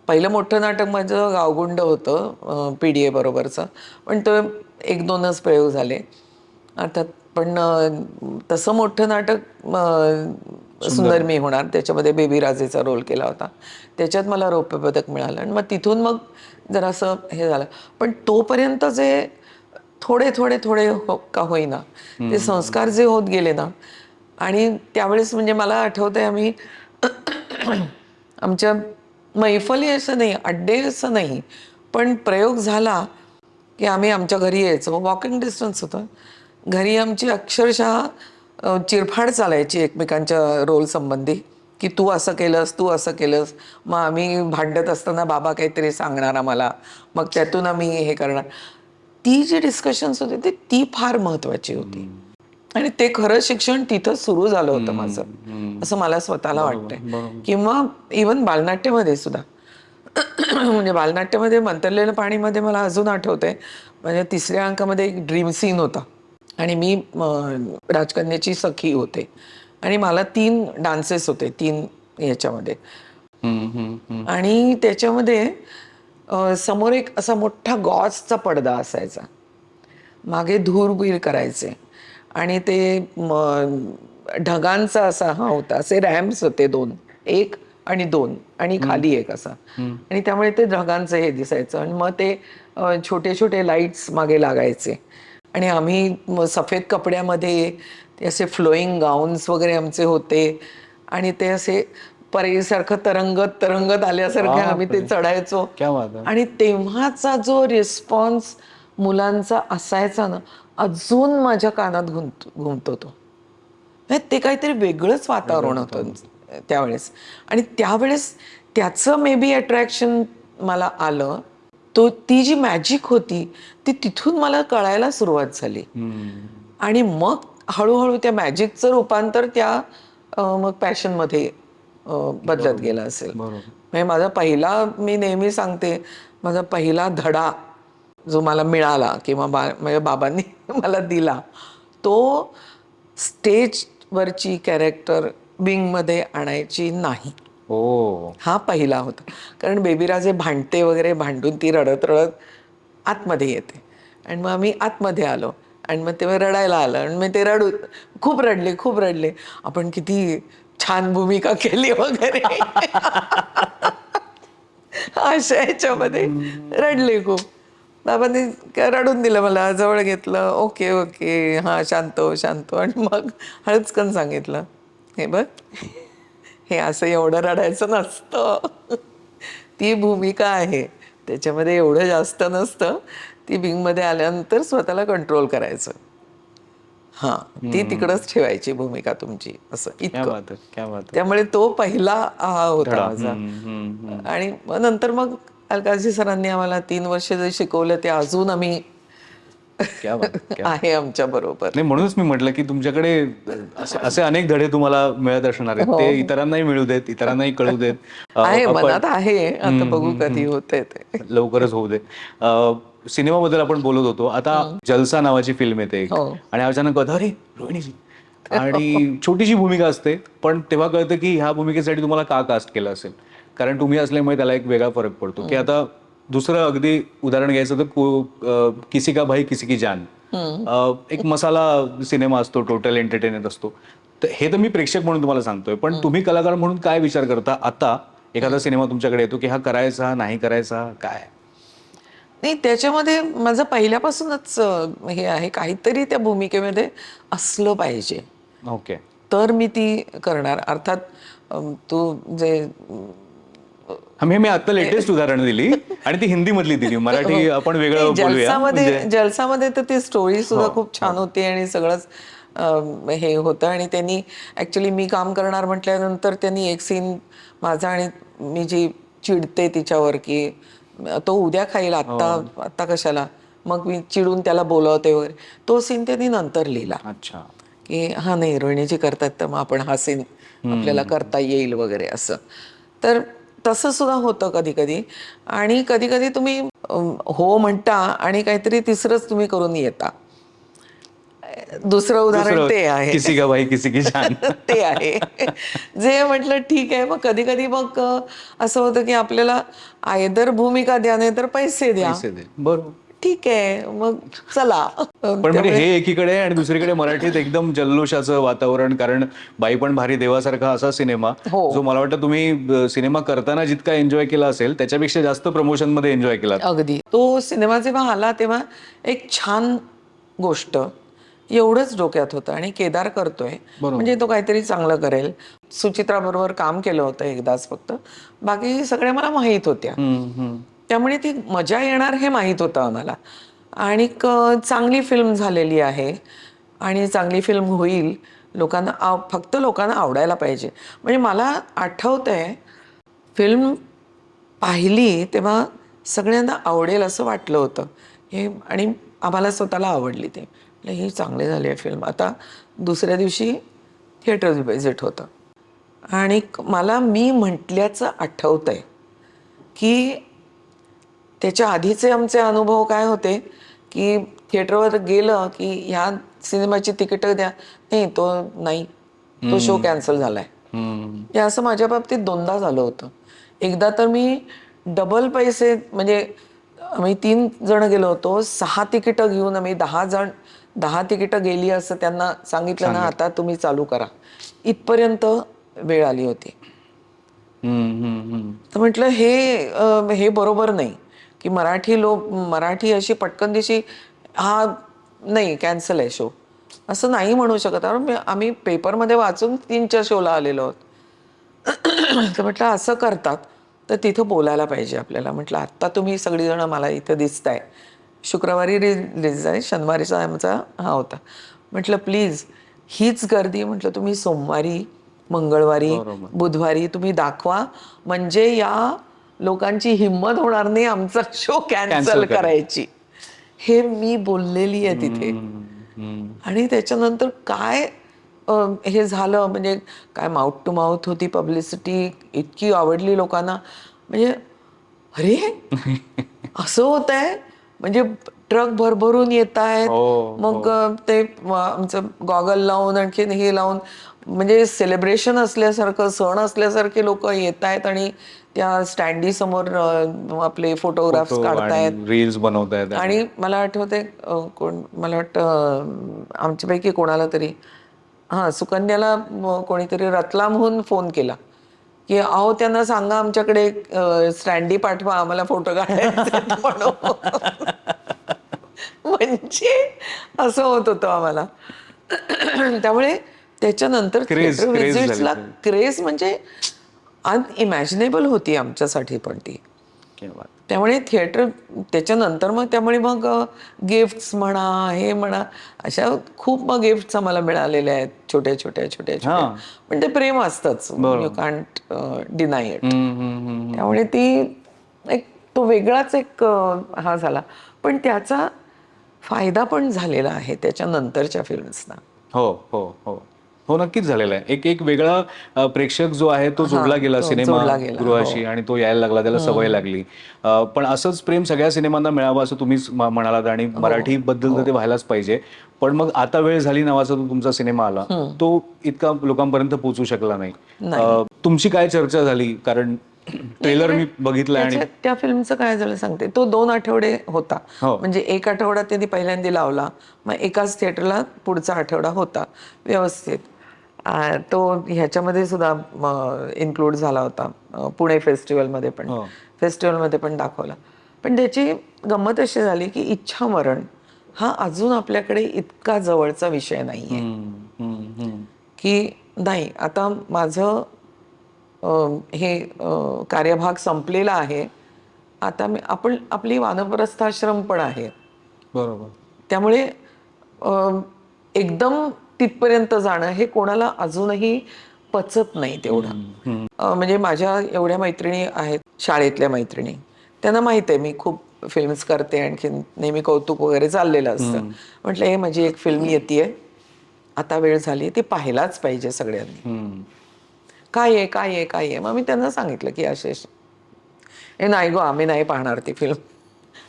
पहिलं मोठं नाटक माझं गावगुंड होतं, PDA बरोबरचं. पण तो 1-2च प्रयोग झाले अर्थात. पण तसं मोठं नाटक सुंदर मी होणार, त्याच्यामध्ये बेबी राजेचा रोल केला होता. त्याच्यात मला रौप्य पदक मिळालं आणि मग तिथून मग जरासं हे झालं. पण तोपर्यंत जे थोडे थोडे थोडे का होईना ते संस्कार जे होत गेले ना, आणि त्यावेळेस म्हणजे मला आठवतंय आम्ही आमच्या मैफली असं नाही, अड्डे असं नाही, पण प्रयोग झाला की आम्ही आमच्या घरी यायचो. वॉकिंग डिस्टन्स होतं. घरी आमची अक्षरशः चिरफाड चालायची एकमेकांच्या रोल संबंधी, की तू असं केलंस, तू असं केलंस. मग आम्ही भांडत असताना बाबा काहीतरी सांगणार आम्हाला, मग त्यातून आम्ही हे करणार. ती जी डिस्कशन्स होती ती फार महत्त्वाची होती. आणि ते खरं शिक्षण तिथं सुरू झालं होतं माझं, असं मला स्वतःला वाटतंय. बरोबर. किंवा इवन बालनाट्यामध्ये सुद्धा. म्हणजे बालनाट्यामध्ये मंतरलेलं पाणीमध्ये मला अजून आठवतंय, म्हणजे 3ऱ्या अंकामध्ये एक ड्रीम सीन होता आणि मी राजकन्याची सखी होते आणि मला 3 डान्सेस होते 3 ह्याच्यामध्ये. आणि त्याच्यामध्ये समोर एक असा मोठा गॉसचा पडदा असायचा, मागे धूरबीर करायचे आणि ते ढगांचा असा हा होता, असे रॅम्प्स होते 2, 1 आणि 2 आणि खाली एक असा. आणि त्यामुळे ते ढगांचं हे दिसायचं आणि मग ते छोटे छोटे लाईट्स मागे लागायचे आणि आम्ही सफेद कपड्यामध्ये ते असे फ्लोईंग गाऊन्स वगैरे आमचे होते आणि ते असे परीसारखं तरंगत तरंगत आल्यासारखे आम्ही ते चढायचो. क्या बात आहे. आणि तेव्हाचा जो रिस्पॉन्स मुलांचा असायचा ना, अजून माझ्या कानात घुमतो तो. म्हणजे ते काहीतरी वेगळंच वातावरण होतं त्यावेळेस. आणि त्यावेळेस त्याचं मे बी अट्रॅक्शन मला आलं. ती जी मॅजिक होती ती तिथून मला कळायला सुरुवात झाली. आणि मग हळूहळू त्या मॅजिकचं रूपांतर त्या मग पॅशनमध्ये बदलत गेलं असेल. म्हणजे माझा पहिला, मी नेहमी सांगते, माझा पहिला धडा जो मला मिळाला किंवा माझ्या बाबांनी मला दिला, तो स्टेजवरची कॅरेक्टर विंगमध्ये आणायची नाही, हो. हा पहिला होता. कारण बेबीराजे भांडते वगैरे, भांडून ती रडत रडत आतमध्ये येते आणि मग आम्ही आतमध्ये आलो आणि मग तेव्हा रडायला आलं आणि मग ते खूप रडले, खूप रडले. आपण किती छान भूमिका केली वगैरे अशा ह्याच्यामध्ये रडले खूप. बाबांनी काय रडून दिलं, मला जवळ घेतलं, ओके ओके, हां शांत हो शांत हो. आणि मग हळूचकन सांगितलं, हे बघ, हे असं एवढं रडायचं नसतं, ती भूमिका आहे, त्याच्यामध्ये एवढं जास्त नसतं, ती विंगमध्ये आल्यानंतर स्वतःला कंट्रोल करायचं, हां ती तिकडंच ठेवायची भूमिका तुमची, असं क्या इतकं. बात है, क्या बात है. त्यामुळे तो पहिला हा होता धडा. माझा. आणि मग नंतर मग अलकाजी सरांनी आम्हाला 3 वर्ष जे शिकवलं ते अजून आम्ही क्या बात, क्या. आहे आमच्या बरोबर. नाही, म्हणूनच मी म्हटलं की तुमच्याकडे असे असे अनेक धडे तुम्हाला मिळत असणार आहेत. हो ते इतरांनाही मिळू देत, इतरांनाही कळू देत. आहे, आपण मनात आहे, आता बघू कधी होतंय ते. लवकरच होऊ दे. सिनेमाबद्दल आपण बोलत होतो. आता जलसा नावाची फिल्म येते एक हो आणि अचानक कळतं, अरे रोहिणीजी, आणि छोटीशी भूमिका असते, पण तेव्हा कळतं की ह्या भूमिकेसाठी तुम्हाला का कास्ट केलं असेल, कारण तुम्ही असल्यामुळे त्याला एक वेगळा फरक पडतो की आता दुसरं अगदी उदाहरण घ्यायचं तर किसी का भाई किसी की जान, एक मसाला सिनेमा असतो, टोटल एंटरटेनमेंट असतो. तर हे तर मी प्रेक्षक म्हणून तुम्हाला सांगतोय, पण तुम्ही कलाकार म्हणून काय विचार करता आता एखादा सिनेमा तुमच्याकडे येतो की हा करायचा नाही करायचा काय? नाही, त्याच्यामध्ये माझं पहिल्यापासूनच हे आहे, काहीतरी त्या भूमिकेमध्ये असलं पाहिजे, ओके. तर मी ती करणार. अर्थात तू जे मी आता लेटेस्ट उदाहरण दिली आणि ती हिंदी मधली दिली, मराठी आपण वेगळं बोलूया म्हणजे. जलसामध्ये तर ती स्टोरी सुद्धा हो, खूप छान होती आणि सगळंच हे होतं. आणि त्यांनी ऍक्च्युली मी काम करणार म्हटल्यानंतर त्यांनी एक सीन माझा आणि मी जी चिडते तिच्यावर की तो उद्या खाईल, आत्ता आत्ता कशाला, मग मी चिडून त्याला बोलवते वगैरे, तो सीन त्यांनी नंतर लिहिला अच्छा. की हा नाही, रोहिणीजी करतात तर मग आपण हा सीन आपल्याला करता येईल वगैरे असं. तर तसं सुद्धा होतं कधी कधी. आणि कधी कधी तुम्ही हो म्हणता आणि काहीतरी तिसरंच तुम्ही करून येता. दुसरं उदाहरण दुसरं ते आहे. किसी का भाई किसी की जान. ते आहे. जे म्हटलं ठीक आहे. मग कधी कधी मग असं होतं की आपल्याला आयदर भूमिका द्या नाही तर पैसे द्या. पैसे दे, बरोबर. ठीक आहे, मग चला. पण म्हणजे त्यामुळे हे एकीकडे आणि दुसरीकडे मराठीत एकदम जल्लोषाचं वातावरण, कारण बाई पण भारी देवासारखा असा सिनेमा हो. जो मला वाटतं तुम्ही सिनेमा करताना जितका एन्जॉय केला असेल त्याच्यापेक्षा जास्त प्रमोशन मध्ये एन्जॉय केला. अगदी. तो सिनेमा जेव्हा आला तेव्हा एक छान गोष्ट एवढंच डोक्यात होतं आणि केदार करतोय म्हणजे तो काहीतरी चांगलं करेल. सुचित्रा बरोबर काम केलं होतं एकदाच फक्त, बाकी सगळ्या मला माहीत होत्या. त्यामुळे ती मजा येणार हे माहीत होतं आम्हाला. आणि चांगली फिल्म झालेली आहे आणि चांगली फिल्म होईल. लोकांना फक्त लोकांना आवडायला पाहिजे. म्हणजे मला आठवतंय फिल्म पाहिली तेव्हा सगळ्यांना आवडेल असं वाटलं होतं हे, आणि आम्हाला स्वतःला आवडली ते. म्हटलं ही चांगली झाली आहे फिल्म. आता दुसऱ्या दिवशी थिएटर व्हिजिट होतं आणि मला मी म्हटल्याचं आठवतंय की त्याच्या आधीचे आमचे अनुभव काय होते की थिएटरवर गेलं की ह्या सिनेमाची तिकीटं द्या, नाही तो नाही, तो शो कॅन्सल झालाय. हे असं माझ्या बाबतीत दोनदा झालं होतं. एकदा तर मी डबल पैसे, म्हणजे आम्ही 3 जण गेलो होतो, 6 तिकीटं घेऊन आम्ही 10 तिकीटं गेली असं त्यांना सांगितलं ना, आता तुम्ही चालू करा, इथपर्यंत वेळ आली होती. तर म्हटलं हे बरोबर नाही की मराठी अशी पटकन दिशी हा नाही कॅन्सल आहे शो असं नाही म्हणू शकत. आम्ही पेपरमध्ये वाचून 3च्या शोला आलेलो आहोत. तर म्हटलं असं करतात तर तिथं बोलायला पाहिजे आपल्याला. म्हटलं आत्ता तुम्ही सगळीजण मला इथं दिसताय, शुक्रवारी रिलीज आहे, शनिवारीचा आमचा हा होता. म्हटलं प्लीज हीच गर्दी म्हटलं तुम्ही सोमवारी, मंगळवारी, बुधवारी तुम्ही दाखवा, म्हणजे या लोकांची हिंमत होणार नाही आमचा शो कॅन्सल करायची. हे मी बोललेली आहे तिथे. आणि त्याच्यानंतर काय हे झालं, म्हणजे काय माउथ टू माउथ होती पब्लिसिटी, इतकी आवडली लोकांना. म्हणजे अरे असं होत आहे, म्हणजे ट्रक भरभरून येत आहेत. मग ते आमचं गॉगल लावून आणखीन हे लावून, म्हणजे सेलिब्रेशन असल्यासारखं, सण असल्यासारखे लोक येत आहेत आणि त्या स्टँडी समोर आपले फोटोग्राफ्स काढतायत, रील्स बनवतायत. आणि मला आठवते मला वाटतं आमच्यापैकी कोणाला तरी, सुकन्याला कोणीतरी रतलामहून फोन केला की अहो त्यांना सांगा आमच्याकडे स्टँडी पाठवा, आम्हाला फोटो काढायचे म्हणून. म्हणजे असं होत होतं आम्हाला. त्यामुळे त्याच्यानंतर थिएटर व्हिजिट्सला क्रेज म्हणजे अनइमॅजिनेबल होती आमच्यासाठी पण ती. त्यामुळे थिएटर त्याच्यानंतर मग गिफ्ट्स म्हणा, हे म्हणा, अशा खूप मग गिफ्ट्स आम्हाला मिळालेले आहेत, छोट्या छोट्या. पण ते प्रेम असतंच, यू कांट डिनाय इट. त्यामुळे तो वेगळाच एक हा झाला. पण त्याचा फायदा पण झालेला आहे त्याच्यानंतरच्या फिल्म्सना. हो हो हो हो, नक्कीच झालेला आहे. एक वेगळा प्रेक्षक जो आहे तो जोडला गेला सिनेमा गृहाशी आणि तो यायला लागला, त्याला सवय लागली. पण असंच प्रेम सगळ्या सिनेमांना मिळावं असं तुम्हीच म्हणालात आणि मराठी बद्दल तर ते व्हायलाच पाहिजे. पण मग आता वेळ झाली नावाचा तो तुमचा सिनेमा आला, तो इतका लोकांपर्यंत पोहोचू शकला नाही. तुमची काय चर्चा झाली, कारण ट्रेलर मी बघितला आणि त्या फिल्मचं काय झालं सांगते. तो 2 आठवडे होता. हो. म्हणजे एक आठवडा त्यांनी पहिल्यांदा लावला, मग एकाच थिएटरला पुढचा आठवडा होता व्यवस्थित. तो ह्याच्यामध्ये सुद्धा इन्क्लूड झाला होता, पुणे फेस्टिवलमध्ये पण. हो. फेस्टिवलमध्ये पण दाखवला. पण त्याची गंमत अशी झाली की इच्छा मरण हा अजून आपल्याकडे इतका जवळचा विषय नाहीये. हम्म, हम्म, हम्म. की नाही, आता माझं हे कार्यभाग संपलेला आहे. आता आपली वानप्रस्थाश्रम पण आहे. बरोबर. त्यामुळे एकदम तिथपर्यंत जाणं हे कोणाला अजूनही पचत नाही तेवढं. म्हणजे माझ्या एवढ्या मैत्रिणी आहेत, शाळेतल्या मैत्रिणी, त्यांना माहित आहे मी खूप फिल्म्स करते, आणखी नेहमी कौतुक वगैरे चाललेलं असतं. म्हटलं हे माझी एक फिल्म येतेय, आता वेळ झाली, ती पाहायलाच पाहिजे सगळ्यांनी. हम्म. काय आहे काय आहे काय आहे. मग मी त्यांना सांगितलं की असे हे नाही गो, आम्ही नाही पाहणार ती फिल्म.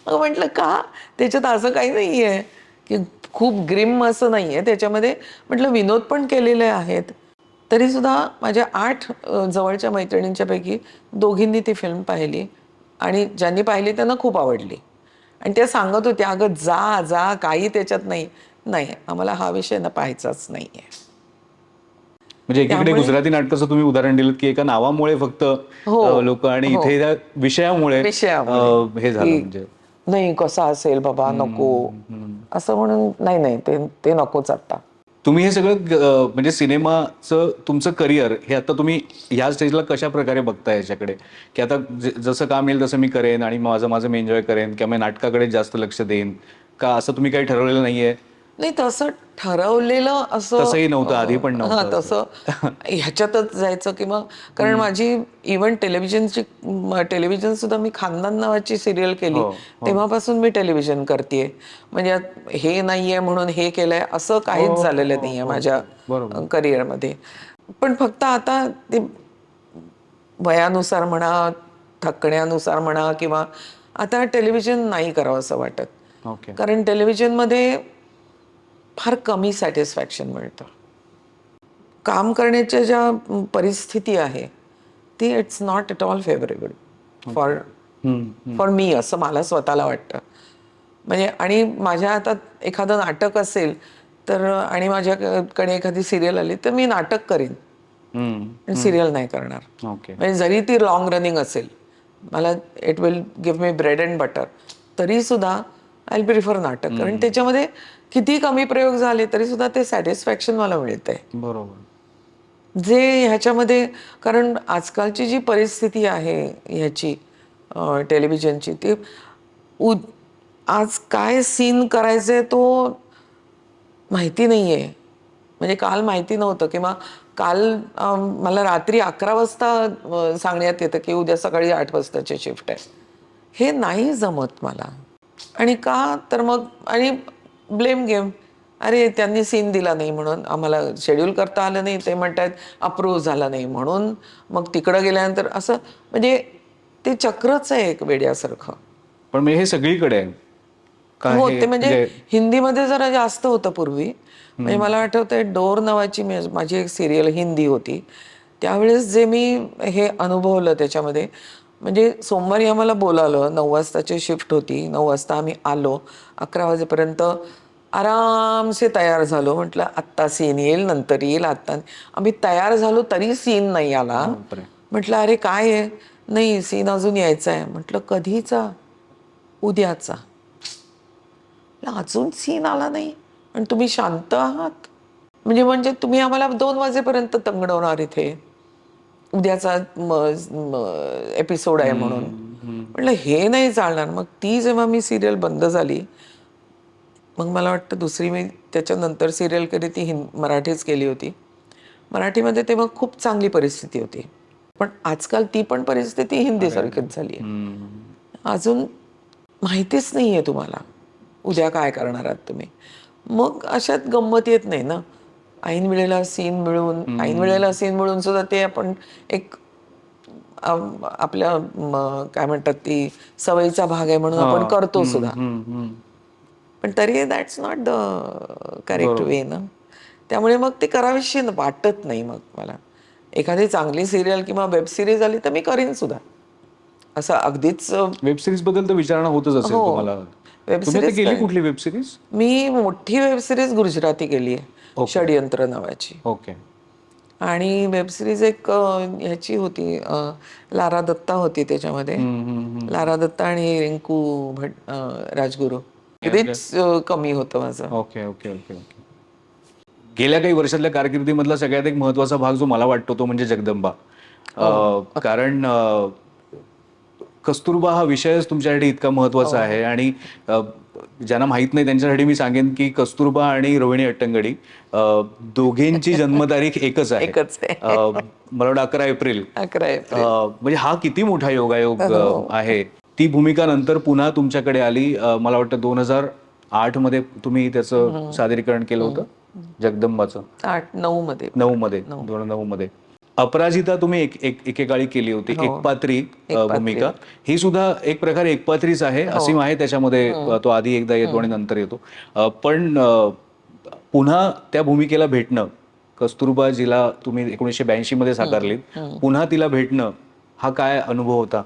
मग म्हटलं का, त्याच्यात असं काही नाही आहे की खूप ग्रिम असं नाही आहे त्याच्यामध्ये. म्हटलं विनोद पण केलेले आहेत. तरीसुद्धा माझ्या 8 जवळच्या मैत्रिणींच्या पैकी दोघींनी ती फिल्म पाहिली आणि ज्यांनी पाहिली त्यांना खूप आवडली. आणि त्या सांगत होत्या, अगं जा जा, काही त्याच्यात नाही. नाही, आम्हाला हा विषय ना पाहायचाच नाही आहे. म्हणजे एकीकडे त्यामुळे गुजराती नाटकाचं तुम्ही उदाहरण दिलं की एका नावामुळे फक्त हो, लोक, आणि हो. इथे त्या विषयामुळे विषयामुळे हे झालं की म्हणजे. नाही कसा असेल बाबा, नको असं म्हणून. नाही नाही, ते ते नकोच आता. तुम्ही हे सगळं म्हणजे सिनेमाचं तुमचं करिअर हे आता तुम्ही ह्या स्टेजला कशा प्रकारे बघताय याच्याकडे, की आता जसं काम येईल तसं मी करेन आणि माझं माझं मी एन्जॉय करेन, किंवा मी नाटकाकडे जास्त लक्ष देईन, का असं तुम्ही काही ठरवलेलं नाहीये? नाही, तसं ठरवलेलं असं तसंही नव्हतं, आधी पण हां, नव्हतं असं. तसं ह्याच्यातच जायचं किंवा, कारण माझी इव्हन टेलिव्हिजन सुद्धा मी खानदान नावाची सिरियल केली, हो, हो. तेव्हापासून मी टेलिव्हिजन करतेय. म्हणजे हे नाहीये म्हणून हे केलंय असं हो, काहीच हो, झालेलं हो, नाहीये हो, माझ्या हो. बरोबर. करिअरमध्ये. पण फक्त आता ते वयानुसार म्हणा, थकण्यानुसार म्हणा, किंवा आता टेलिव्हिजन नाही करावं असं वाटत. ओके. कारण टेलिव्हिजनमध्ये फार कमी सॅटिस्फॅक्शन मिळतं. काम करण्याच्या ज्या परिस्थिती आहे ती it's not at all favourable for for me, असं मला स्वतःला वाटतं. म्हणजे आणि माझ्या हातात एखादं नाटक असेल तर, आणि माझ्याकडे एखादी सिरियल आली तर मी नाटक करीन, पण सिरियल नाही करणार. ओके. म्हणजे जरी ती लॉंग रनिंग असेल, मला it will give me bread and butter, तरी सुद्धा आय विल प्रिफर नाटक. कारण त्याच्यामध्ये किती कमी प्रयोग झाले तरी सुद्धा ते सॅटिस्फॅक्शन मला मिळतंय. बरोबर. जे ह्याच्यामध्ये, कारण आजकालची जी परिस्थिती आहे ह्याची टेलिव्हिजनची, ती आज काय सीन करायचंय तो माहिती नाहीये. म्हणजे काल माहिती नव्हतं, किंवा काल मला रात्री 11 वाजता सांगण्यात येतं की उद्या सकाळी 8 वाजताची शिफ्ट आहे. हे नाही जमत मला. आणि का तर मग, आणि ब्लेम गेम, अरे त्यांनी सीन दिला नाही म्हणून आम्हाला शेड्यूल करता आलं नाही, ते म्हणतात अप्रूव्ह झाला नाही म्हणून, मग तिकडं गेल्यानंतर असं, म्हणजे ते चक्रच आहे एक वेड्यासारखं. पण म्हणजे हे सगळीकडे आहे का? हो, हे ते म्हणजे म्हणजे हिंदीमध्ये जरा जास्त होतं पूर्वी. म्हणजे मला आठवतंय डोर नावाची माझी एक सिरियल हिंदी होती. त्यावेळेस जे मी हे अनुभवलं त्याच्यामध्ये, म्हणजे सोमवारी आम्हाला बोलावलं, 9 वाजताची शिफ्ट होती. 9 वाजता आम्ही आलो. 11 वाजेपर्यंत आरामसे तयार झालो. म्हटलं आत्ता सीन येईल, नंतर येईल, आत्ता. आम्ही तयार झालो तरी सीन नाही आला. बापरे. म्हटलं अरे काय आहे? नाही, सीन अजून यायचा आहे. म्हटलं कधीचा? उद्याचा. अजून सीन आला नाही आणि तुम्ही शांत आहात? म्हणजे तुम्ही आम्हाला 2 वाजेपर्यंत तंगडवणार इथे, उद्याचा एपिसोड आहे म्हणून. म्हटलं हे नाही चालणार. मग ती जेव्हा मी सिरियल बंद झाली, मग मला वाटतं दुसरी मी त्याच्यानंतर सिरियल केली ती मराठीच केली होती. मराठीमध्ये तेव्हा खूप चांगली परिस्थिती होती. पण आजकाल ती पण परिस्थिती हिंदीसारखीच झाली आहे. अजून माहितीच नाहीये तुम्हाला उद्या काय करणार आहात तुम्ही. मग अशात गंमत येत नाही ना. ऐन वेळेला सीन मिळून सुद्धा ते आपण एक आपल्या काय म्हणतात, ती सवयीचा भाग आहे म्हणून आपण करतो सुद्धा. पण तरी दॅट्स नॉट द करेक्ट बरोबर. वे ना. त्यामुळे मग ते करावीशी वाटत नाही मग मला. एखादी चांगली सिरियल किंवा वेब सिरीज आली तर मी करीन सुद्धा. असं अगदीच वेब सिरीज बद्दल तर विचारणा होतच असेल हो, तुम्हाला. वेब तुम्ही आता सिरीज केली करेन. कुठली वेब सिरीज? मी मोठी वेब सिरीज गुजराती केली आहे, ओके. षडयंत्र नावाची. ओके. आणि वेब सिरीज एक ह्याची होती, लारा दत्ता होती त्याच्यामध्ये. लारा दत्ता आणि रिंकू राजगुरू. अगदीच कमी होतं माझं. Okay okay okay okay. गेल्या काही वर्षातल्या कारकिर्दीमधला सगळ्यात एक महत्वाचा भाग जो मला वाटतो तो म्हणजे जगदंबा. कारण कस्तुरबा हा विषयच तुमच्यासाठी इतका महत्वाचा आहे आणि ज्यांना माहित नाही त्यांच्यासाठी मी सांगेन की कस्तुरबा आणि रोहिणी अट्टंगडी दोघींची जन्मतारीख एकच आहे. एकच आहे. मला वाटतं 11 एप्रिल. 11 एप्रिल. म्हणजे हा किती मोठा योगायोग हो. आहे. ती भूमिका नंतर पुन्हा तुमच्याकडे आली. मला वाटतं 2008 मध्ये तुम्ही त्याचं सादरीकरण केलं होतं जगदंबाचं. 8-9 मध्ये. 9 मध्ये 2009 मध्ये. अपराजिता तुम्ही एकेकाळी केली होती. हो. एकपात्री भूमिका. ही सुद्धा एक प्रकारे एकपात्रीच आहे. असीम आहे त्याच्यामध्ये. तो आधी एकदा येतो आणि नंतर येतो. पण पुन्हा त्या भूमिकेला भेटणं, कस्तुरबा जिला तुम्ही 1982 मध्ये साकारलीत, पुन्हा तिला भेटणं हा काय अनुभव होता?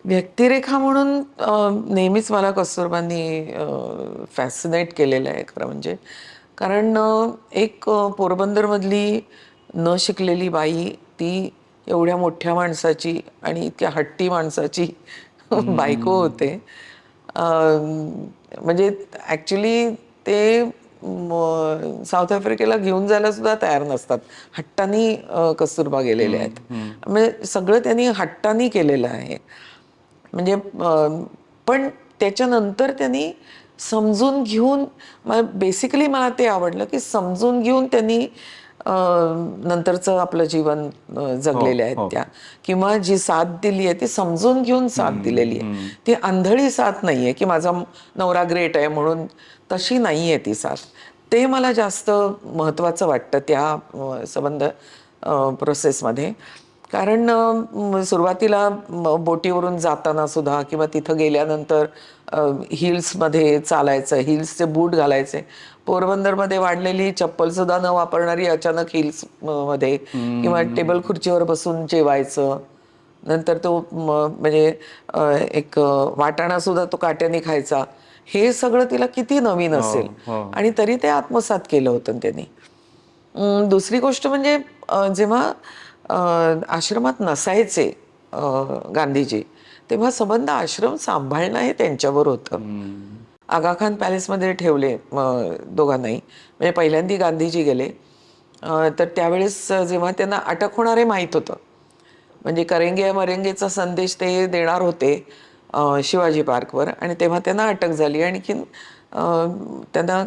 व्यक्तिरेखा म्हणून नेहमीच मला कस्तुरबांनी फॅसिनेट केलेलं आहे खरं म्हणजे. कारण एक पोरबंदरमधली न शिकलेली बाई, ती एवढ्या मोठ्या माणसाची आणि इतक्या हट्टी माणसाची बायको होते. म्हणजे ॲक्च्युली ते साऊथ आफ्रिकेला घेऊन जायला सुद्धा तयार नसतात. हट्टानी कस्तुरबा गेलेले आहेत. म्हणजे सगळं त्यांनी हट्टानी केलेलं आहे. म्हणजे पण त्याच्यानंतर त्यांनी समजून घेऊन, बेसिकली मला ते आवडलं की समजून घेऊन त्यांनी नंतरचं आपलं जीवन जगलेले आहेत त्या. किंवा जी साथ दिली आहे ती समजून घेऊन साथ दिलेली आहे. ती आंधळी साथ नाही आहे की माझा नवरा ग्रेट आहे म्हणून, तशी नाही आहे ती साथ. ते मला जास्त महत्त्वाचं वाटतं त्या संबंध प्रोसेसमध्ये. कारण सुरुवातीला बोटीवरून जाताना सुद्धा किंवा तिथं गेल्यानंतर हिल्समध्ये चालायचं, हिल्सचे बूट घालायचे. पोरबंदरमध्ये वाढलेली चप्पल सुद्धा न वापरणारी अचानक हिल्स मध्ये किंवा टेबल खुर्चीवर बसून जेवायचं. नंतर तो म्हणजे एक वाटाणा सुद्धा तो काट्याने खायचा. हे सगळं तिला किती नवीन असेल आणि तरी ते आत्मसात केलं होतं त्यांनी. दुसरी गोष्ट म्हणजे जेव्हा आश्रमात नसायचे गांधीजी, तेव्हा संबंध आश्रम सांभाळणं हे त्यांच्यावर होतं. आगा खान पॅलेसमध्ये ठेवले दोघांनाही. म्हणजे पहिल्यांदा गांधीजी गेले तर त्यावेळेस जेव्हा त्यांना अटक होणार हे माहीत होतं. म्हणजे करेंगे मरेंगेचा संदेश ते देणार होते शिवाजी पार्कवर, आणि तेव्हा त्यांना अटक झाली. आणखीन त्यांना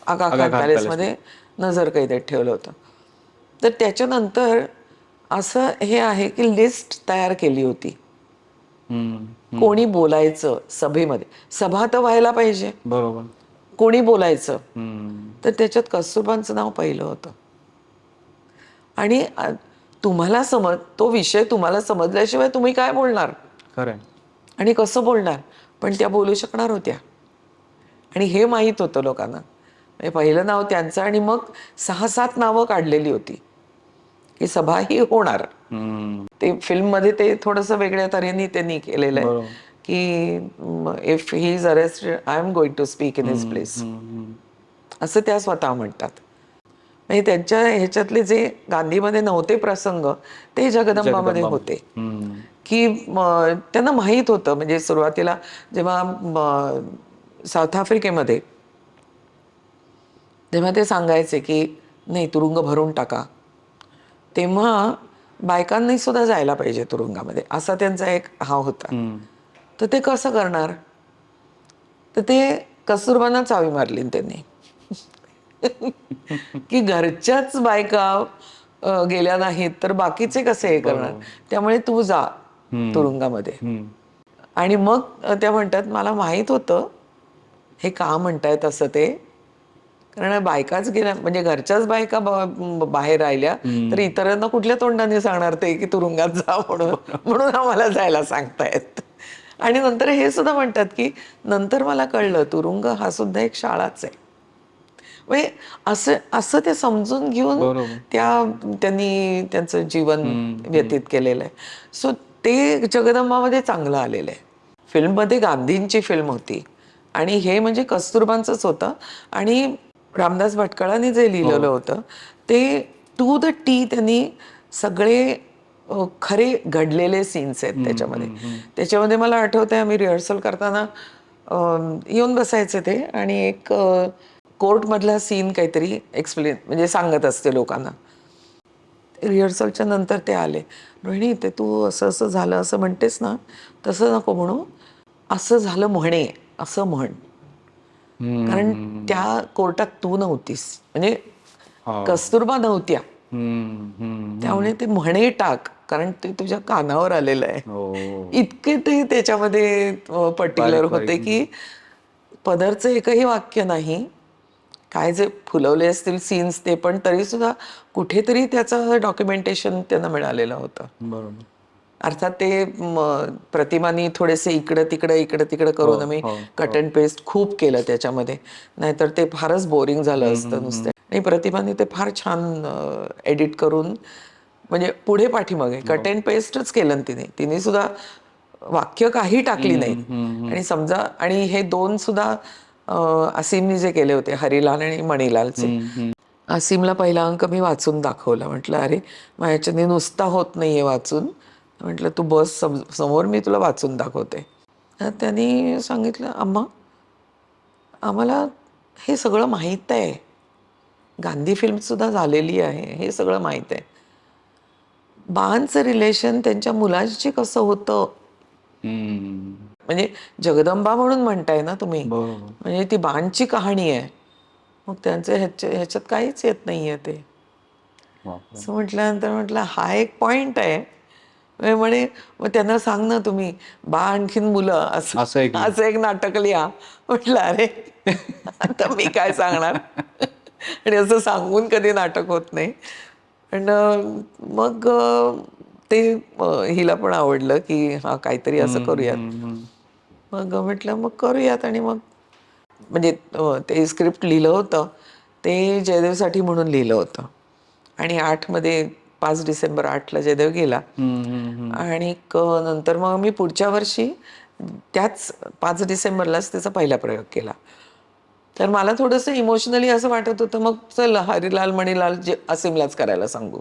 आगा खान पॅलेसमध्ये नजरकैदेत ठेवलं होतं. तर त्याच्यानंतर असं हे आहे की लिस्ट तयार केली होती, कोणी बोलायचं सभेमध्ये. सभा तर व्हायला पाहिजे, बरोबर. कोणी बोलायचं. तर त्याच्यात कस्तुरबांचं नाव पहिलं होतं. आणि तुम्हाला तो विषय तुम्हाला समजल्याशिवाय तुम्ही काय बोलणार खरंय. आणि कसं बोलणार, पण त्या बोलू शकणार होत्या. आणि हे माहीत होतं लोकांना. म्हणजे पहिलं नाव त्यांचं आणि मग 6-7 नावं काढलेली होती की सभा ही होणार. ते फिल्ममध्ये ते थोडंसं वेगळ्या तऱ्हेने त्यांनी केलेलं आहे की if he is arrested I am going to speak in his place, असं त्या स्वतः म्हणतात. म्हणजे त्यांच्या ह्याच्यातले जे गांधीमध्ये नव्हते प्रसंग ते जगदंबामध्ये होते. की त्यांना माहीत होतं. म्हणजे सुरुवातीला जेव्हा साऊथ आफ्रिकेमध्ये, तेव्हा ते सांगायचे की नाही तुरुंग भरून टाका, तेव्हा बायकांनी सुद्धा जायला पाहिजे तुरुंगामध्ये, असा त्यांचा एक हा होता. तर ते कसं करणार, तर ते कस्तुरबांना चावी मारली त्यांनी की घरच्याच बायका गेल्या नाहीत तर बाकीचे कसे हे करणार, त्यामुळे तू जा तुरुंगामध्ये. आणि मग त्या म्हणतात मला माहित होतं हे का म्हणतायत असं ते, कारण बायकाच गेल्या म्हणजे घरच्याच बायका बाहेर राहिल्या तर इतरांना कुठल्या तोंडाने सांगणार ते की तुरुंगात जा म्हणून, म्हणून आम्हाला जायला सांगतायत. आणि नंतर हे सुद्धा म्हणतात की नंतर मला कळलं तुरुंग हा सुद्धा एक शाळाच आहे. म्हणजे असं असं ते समजून घेऊन बरोबर. त्यांनी त्यांचं जीवन व्यतीत केलेलं आहे. सो ते जगदंबामध्ये चांगलं आलेलं आहे. फिल्ममध्ये गांधींची फिल्म होती आणि हे म्हणजे कस्तुरबांचंच होतं आणि रामदास भटकळांनी जे लिहिलेलं होतं ते टू द टी त्यांनी सगळे खरे घडलेले सीन्स आहेत त्याच्यामध्ये. त्याच्यामध्ये मला आठवतंय आम्ही रिहर्सल करताना येऊन बसायचे ते आणि एक कोर्टमधला सीन काहीतरी एक्सप्लेन म्हणजे सांगत असते लोकांना. रिहर्सलच्या नंतर ते आले, रोहिणी ते तू असं असं झालं असं म्हणतेस ना, तसं नको म्हणू, असं झालं म्हणे, असं म्हण. कारण त्या कोर्टात तू नव्हतीस, म्हणजे कस्तुरबा नव्हत्या, त्यामुळे ते म्हणे टाक, कारण ते तुझ्या कानावर आलेलं आहे. हो. इतके ते त्याच्यामध्ये पर्टिक्युलर बारीक बारीक. होते की पदरचं एकही वाक्य नाही, काय जे फुलवले असतील सीन्स ते पण तरी सुद्धा कुठेतरी त्याचं डॉक्युमेंटेशन त्यांना मिळालेलं होतं. बरोबर. अर्थात ते प्रतिमानी थोडेसे इकडं तिकडं हो, करून आम्ही हो, कट हो. अँड पेस्ट खूप केलं त्याच्यामध्ये, नाहीतर ते फारच बोरिंग झालं असतं नुसतं. आणि प्रतिमाने ते फार छान एडिट करून म्हणजे पुढे पाठीमागे कट अँड पेस्टच केलं ना तिने. तिने सुद्धा वाक्य काही टाकली नाहीत. आणि समजा आणि हे दोन सुद्धा असीमनी जे केले होते हरिलाल आणि मणिलालचे. असीमला पहिला अंक मी वाचून दाखवला. म्हटलं अरे माझ्याच्याने नुसता होत नाहीये वाचून. म्हटलं तू बस समोर मी तुला वाचून दाखवते. तर त्यांनी सांगितलं अम्मा आम्हाला हे सगळं माहीत आहे. गांधी फिल्म सुद्धा झालेली आहे, हे सगळं माहीत आहे. बांचं रिलेशन त्यांच्या मुलांशी कसं होतं, म्हणजे जगदंबा म्हणून म्हणताय ना तुम्ही, बरोबर. म्हणजे ती बांची कहाणी आहे. मग त्यांचं ह्याच्यात काहीच येत नाहीये ते. बापरे. असं म्हटल्यानंतर म्हटलं हा एक पॉइंट आहे. म्हणे मग त्यांना सांग ना तुम्ही बा आणखीन मुलं असं असं ऐकलं. असं एक नाटक लिहा. म्हटलं अरे आता मी काय सांगणार. आणि असं सांगून कधी नाटक होत नाही. पण मग ते हिला पण आवडलं की हा काहीतरी असं करूयात. मग म्हटलं मग करूयात आणि मग म्हणजे ते स्क्रिप्ट लिहिलं होतं ते जयदेवसाठी म्हणून लिहिलं होतं. आणि 8मध्ये 5 डिसेंबर 8ला जयदेव गेला. आणि नंतर मग मी पुढच्या वर्षी त्याच 5 डिसेंबरलाच त्याचा पहिला प्रयोग केला. तर मला थोडंसं इमोशनली असं वाटत होतं मग चल हरिलाल मणिलाल जे असीमलाच करायला सांगू.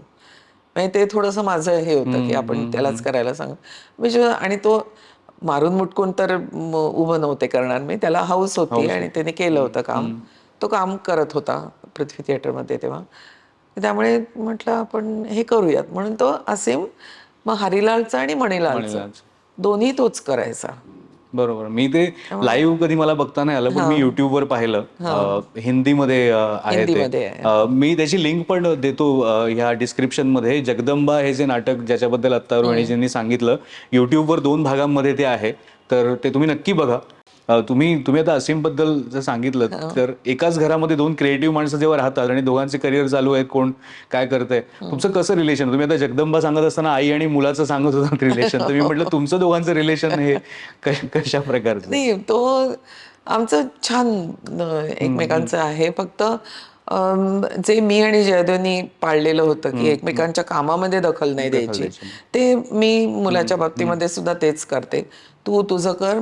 म्हणजे ते थोडंसं माझं हे होतं की आपण त्यालाच करायला सांगू. म्हणजे आणि तो मारून मुटकून तर उभं नव्हते करणार मी. त्याला हौस होती हौस आणि होती. त्याने केलं होतं काम. तो काम करत होता पृथ्वी थिएटरमध्ये तेव्हा. त्यामुळे म्हटलं आपण हे करूयात म्हणून तो असीम मग हरिलालचं आणि मणिलालचं म्हणलाच. दोन्ही तोच करायचा. बरोबर. मी ते लाईव्ह कधी मला बघता नाही आलं, पण मी YouTubeवर पाहिलं. हिंदीमध्ये आहे ते. हिंदीमध्ये आहे. मी त्याची लिंक पण देतो ह्या डिस्क्रिप्शनमध्ये. जगदंबा हे जे नाटक ज्याच्याबद्दल आत्ता रोहिणीजींनी सांगितलं, YouTubeवर 2 भागांमध्ये ते आहे. तर ते तुम्ही नक्की बघा. तुम्ही आता असीमबद्दल जर सांगितलं, तर एकाच घरामध्ये 2 क्रिएटिव्ह माणसं जेव्हा राहतात आणि दोघांचे करिअर चालू आहेत, कोण काय करतंय, तुमचं कसं रिलेशन? तुम्ही आता जगदंबा सांगत असताना आई आणि मुलाचं सांगत होता रिलेशन. तर मी म्हटलं तुमचं दोघांचं रिलेशन हे कशा प्रकारचं? नाही तो आमचं छान एकमेकांचं आहे. फक्त जे मी आणि जयदेवनी पाळलेलं होतं की एकमेकांच्या कामामध्ये दखल नाही दखल द्यायची, द्यायची नाही. ते मी मुलाच्या बाबतीमध्ये सुद्धा तेच करते. तू तुझं कर.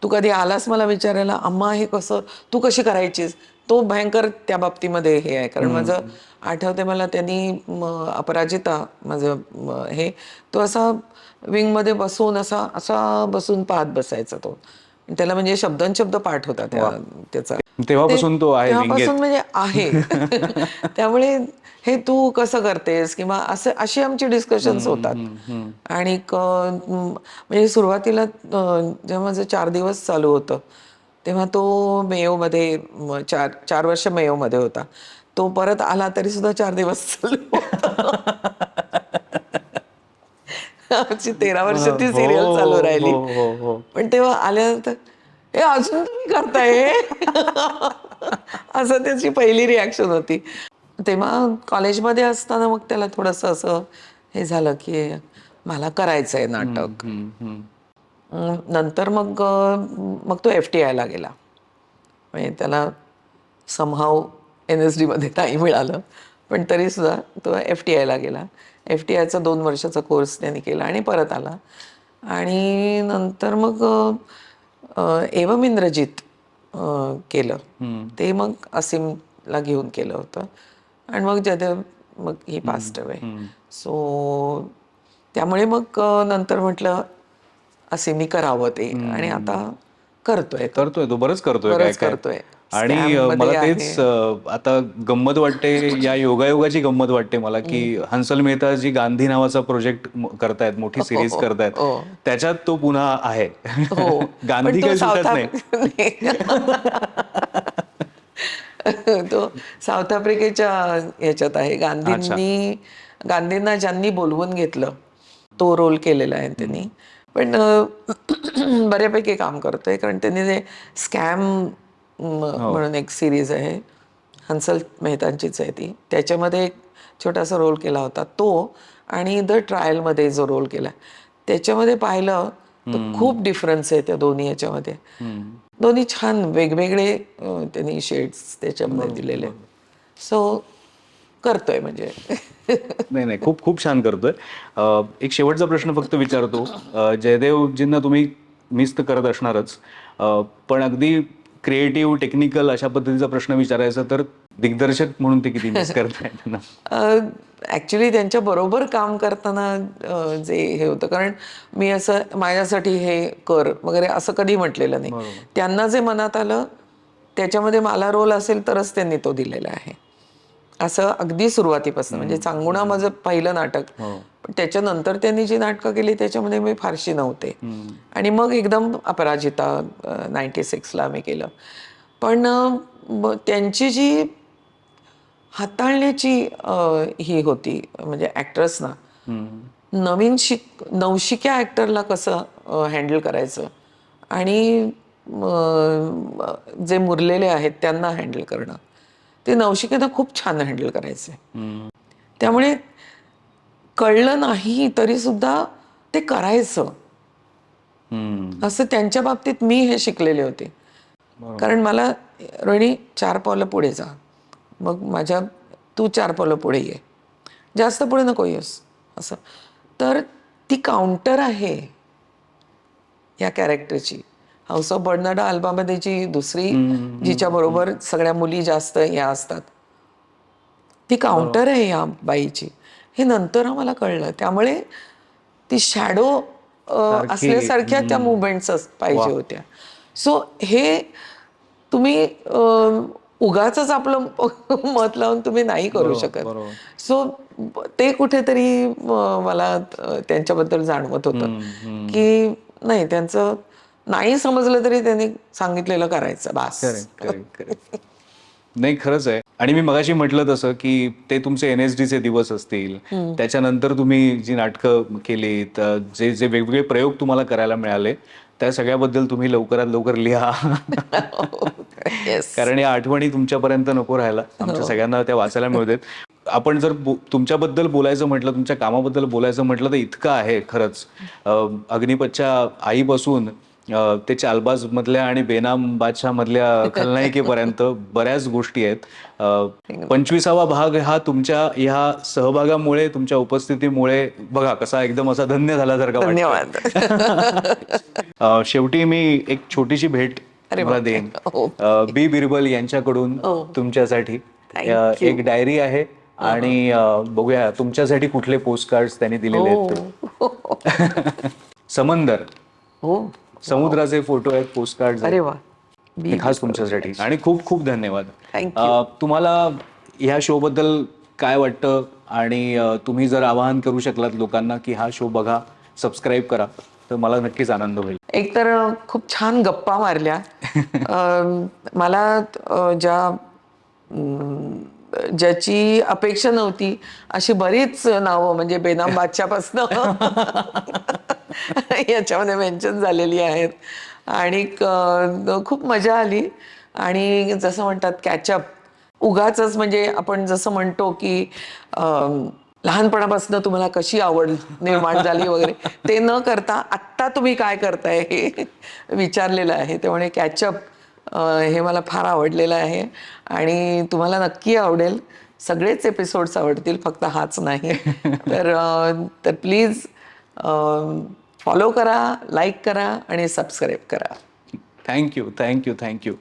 तू कधी आलास मला विचारायला अम्मा हे कसं तू कशी करायचीस, तो भयंकर त्या बाबतीमध्ये हे आहे. कारण माझं आठवते मला त्यांनी अपराजिता माझं हे तो असा विंगमध्ये बसून असा असा बसून पाहत बसायचा तो. त्याला म्हणजे शब्दनशब्द पाठ होता वा. त्याचा. ते तेव्हापासून तो आहे तेव्हापासून विंगेत. म्हणजे आहे. त्यामुळे हे तू कसं करतेस किंवा असं अशी आमची डिस्कशन्स होतात. आणि म्हणजे सुरुवातीला जेव्हा माझं 4 दिवस चालू होतं तेव्हा तो मेयोमध्ये 4 वर्ष मेयोमध्ये होता. तो परत आला तरी सुद्धा 4 दिवस चालू होता. आमची 13 वर्ष ती हो, सिरियल चालू हो, राहिली. हो, हो. पण तेव्हा आल्यानंतर हे अजून तुम्ही करताय हे?" असं त्याची पहिली रिॲक्शन होती. तेव्हा कॉलेजमध्ये असताना मग त्याला थोडंसं असं हे झालं की मला करायचंय नाटक. नंतर मग तो FTIला गेला. म्हणजे त्याला समहाऊ NSD मध्ये नाही मिळालं, पण तरीसुद्धा तो FTI ला गेला. FTIचा 2 वर्षाचा कोर्स त्यांनी केला आणि परत आला. आणि नंतर मग एवम इंद्रजित केलं. ते मग असीमला घेऊन केलं होतं. आणि मग जयदेव मग ही पास्ट अवे. सो त्यामुळे मग नंतर म्हटलं असीमनी करावं ते, आणि आता करतोय तो. करतोय तो, बरंच करतोय काय बरंच काय. करतोय. आणि स्कॅम मला मध्ये आहे. तेच आता गंमत वाटते, या योगायोगाची गंमत वाटते मला, की हंसल मेहता जी गांधी नावाचा प्रोजेक्ट करतायत, मोठी सिरीज करतायत, हो त्याच्यात तो पुन्हा आहे. हो. पण गांधी तो काही सुटत नाही. तो साऊथ आफ्रिकेच्या ह्याच्यात आहे. अच्छा. गांधींना ज्यांनी बोलवून घेतलं तो रोल केलेला आहे त्यांनी. पण बऱ्यापैकी काम करतोय, कारण त्यांनी जे स्कॅम हो. म्हणून एक सिरीज आहे, हंसल मेहतांचीच आहे ती, त्याच्यामध्ये एक छोटासा रोल केला होता तो. आणि द ट्रायलमध्ये जो रोल केला त्याच्यामध्ये पाहिलं तर खूप डिफरन्स आहे त्या दोन्ही ह्याच्यामध्ये. दोन्ही छान वेगवेगळे त्यांनी शेड्स त्याच्यामध्ये दिलेले. सो करतोय म्हणजे. नाही नाही, खूप खूप छान करतोय. एक शेवटचा प्रश्न फक्त विचारतो. जयदेवजींना तुम्ही मिस तर करत असणारच, पण अगदी क्रिएटिव्ह टेक्निकल अशा पद्धतीचा प्रश्न विचारायचा तर दिग्दर्शक म्हणून ते किती मिस करताय त्यांना? ॲक्च्युली त्यांच्या बरोबर काम करताना जे हे होतं, कारण मी असं माझ्यासाठी हे कर वगैरे असं कधी म्हटलेलं नाही. त्यांना जे मनात आलं त्याच्यामध्ये मला रोल असेल तरच त्यांनी तो दिलेला आहे. असं अगदी सुरुवातीपासून, म्हणजे चांगुणा माझं पहिलं नाटक, पण त्याच्यानंतर त्यांनी जी नाटकं केली त्याच्यामध्ये मी फारशी नव्हते. आणि मग एकदम अपराजिता 96ला मी केलं. पण त्यांची जी हाताळण्याची ही होती, म्हणजे ॲक्ट्रेसना नवशिक्या ॲक्टरला कसं हँडल करायचं, आणि जे मुरलेले आहेत त्यांना हँडल करणं, ते नवशिक्यानं खूप छान हँडल करायचे. त्यामुळे कळलं नाही तरी सुद्धा ते करायचं, असं त्यांच्या बाबतीत मी हे शिकलेले होते. कारण मला रोहिणी 4 पावलं पुढे जा, मग तू 4 पावलं पुढे ये, जास्त पुढे नको येस, असं. तर ती काउंटर आहे या कॅरेक्टरची. हाऊस ऑफ बर्नार्डा अल्बामध्ये जी दुसरी जिच्या बरोबर सगळ्या मुली जास्त या असतात, ती काउंटर आहे या बाईची, हे नंतर आम्हाला कळलं. त्यामुळे ती शॅडो असल्यासारख्या त्या मुवमेंट्स पाहिजे होत्या. सो हे तुम्ही उगाच आपलं मत लावून तुम्ही नाही करू शकत. सो ते कुठेतरी मला त्यांच्याबद्दल जाणवत होतं, की नाही, त्यांचं नाही समजलं तरी त्यांनी सांगितलेलं करायचं बास. करेक्ट. नाही, खरंच आहे. आणि मी मगाशी म्हटलं तसं, की ते तुमचे NSDचे दिवस असतील, त्याच्यानंतर तुम्ही जी नाटकं केलीत, जे वेगवेगळे प्रयोग तुम्हाला करायला मिळाले, त्या सगळ्याबद्दल तुम्ही लवकरात लवकर लिहा. येस. कारण या आठवणी तुमच्यापर्यंत नको राहायला, आमच्या सगळ्यांना त्या वाचायला मिळू देत. आपण जर तुमच्याबद्दल बोलायचं म्हटलं, तुमच्या कामाबद्दल बोलायचं म्हटलं तर इतकं आहे खरंच. अग्निपथच्या आईपासून ते चालबाज मधल्या आणि बेनाम बादशाह मधल्या खलनायिकेपर्यंत बऱ्याच गोष्टी आहेत. 25वा भाग हा तुमच्या ह्या सहभागामुळे, तुमच्या उपस्थितीमुळे बघा कसा एकदम असा धन्य झाल्यासारखा धन्यवाद. वाटतं. शेवटी मी एक छोटीशी भेट तुम्हाला देईन. बी बिरबल यांच्याकडून तुमच्यासाठी एक डायरी आहे, आणि बघूया तुमच्यासाठी कुठले पोस्ट कार्ड्स त्यांनी दिलेले आहेत. समंदर, समुद्राचे फोटो आहेत, पोस्ट कार्ड. अरे वा, खास तुमच्यासाठी. आणि खूप खूप धन्यवाद. थँक्यू. तुम्हाला ह्या शो बद्दल काय वाटतं, आणि तुम्ही जर आवाहन करू शकलात लोकांना की हा शो बघा, सबस्क्राईब करा, तर मला नक्कीच आनंद होईल. एक तर खूप छान गप्पा मारल्या. मला ज्याची अपेक्षा नव्हती अशी बरीच नावं, म्हणजे बेनाम बादशापासनं याच्यामध्ये मेन्शन झालेली आहेत. आणि खूप मजा आली. आणि जसं म्हणतात कॅचअप, उगाचच म्हणजे आपण जसं म्हणतो की लहानपणापासून तुम्हाला कशी आवड निर्माण झाली वगैरे, ते न करता आत्ता तुम्ही काय करताय हे विचारलेलं आहे. त्यामुळे कॅचअप हे मला फार आवडलेलं आहे आणि तुम्हाला नक्की आवडेल. सगळेच एपिसोड्स आवडतील, फक्त हाच नाही. तर प्लीज फॉलो करा, लाईक करा आणि सबस्क्राईब करा. थँक्यू.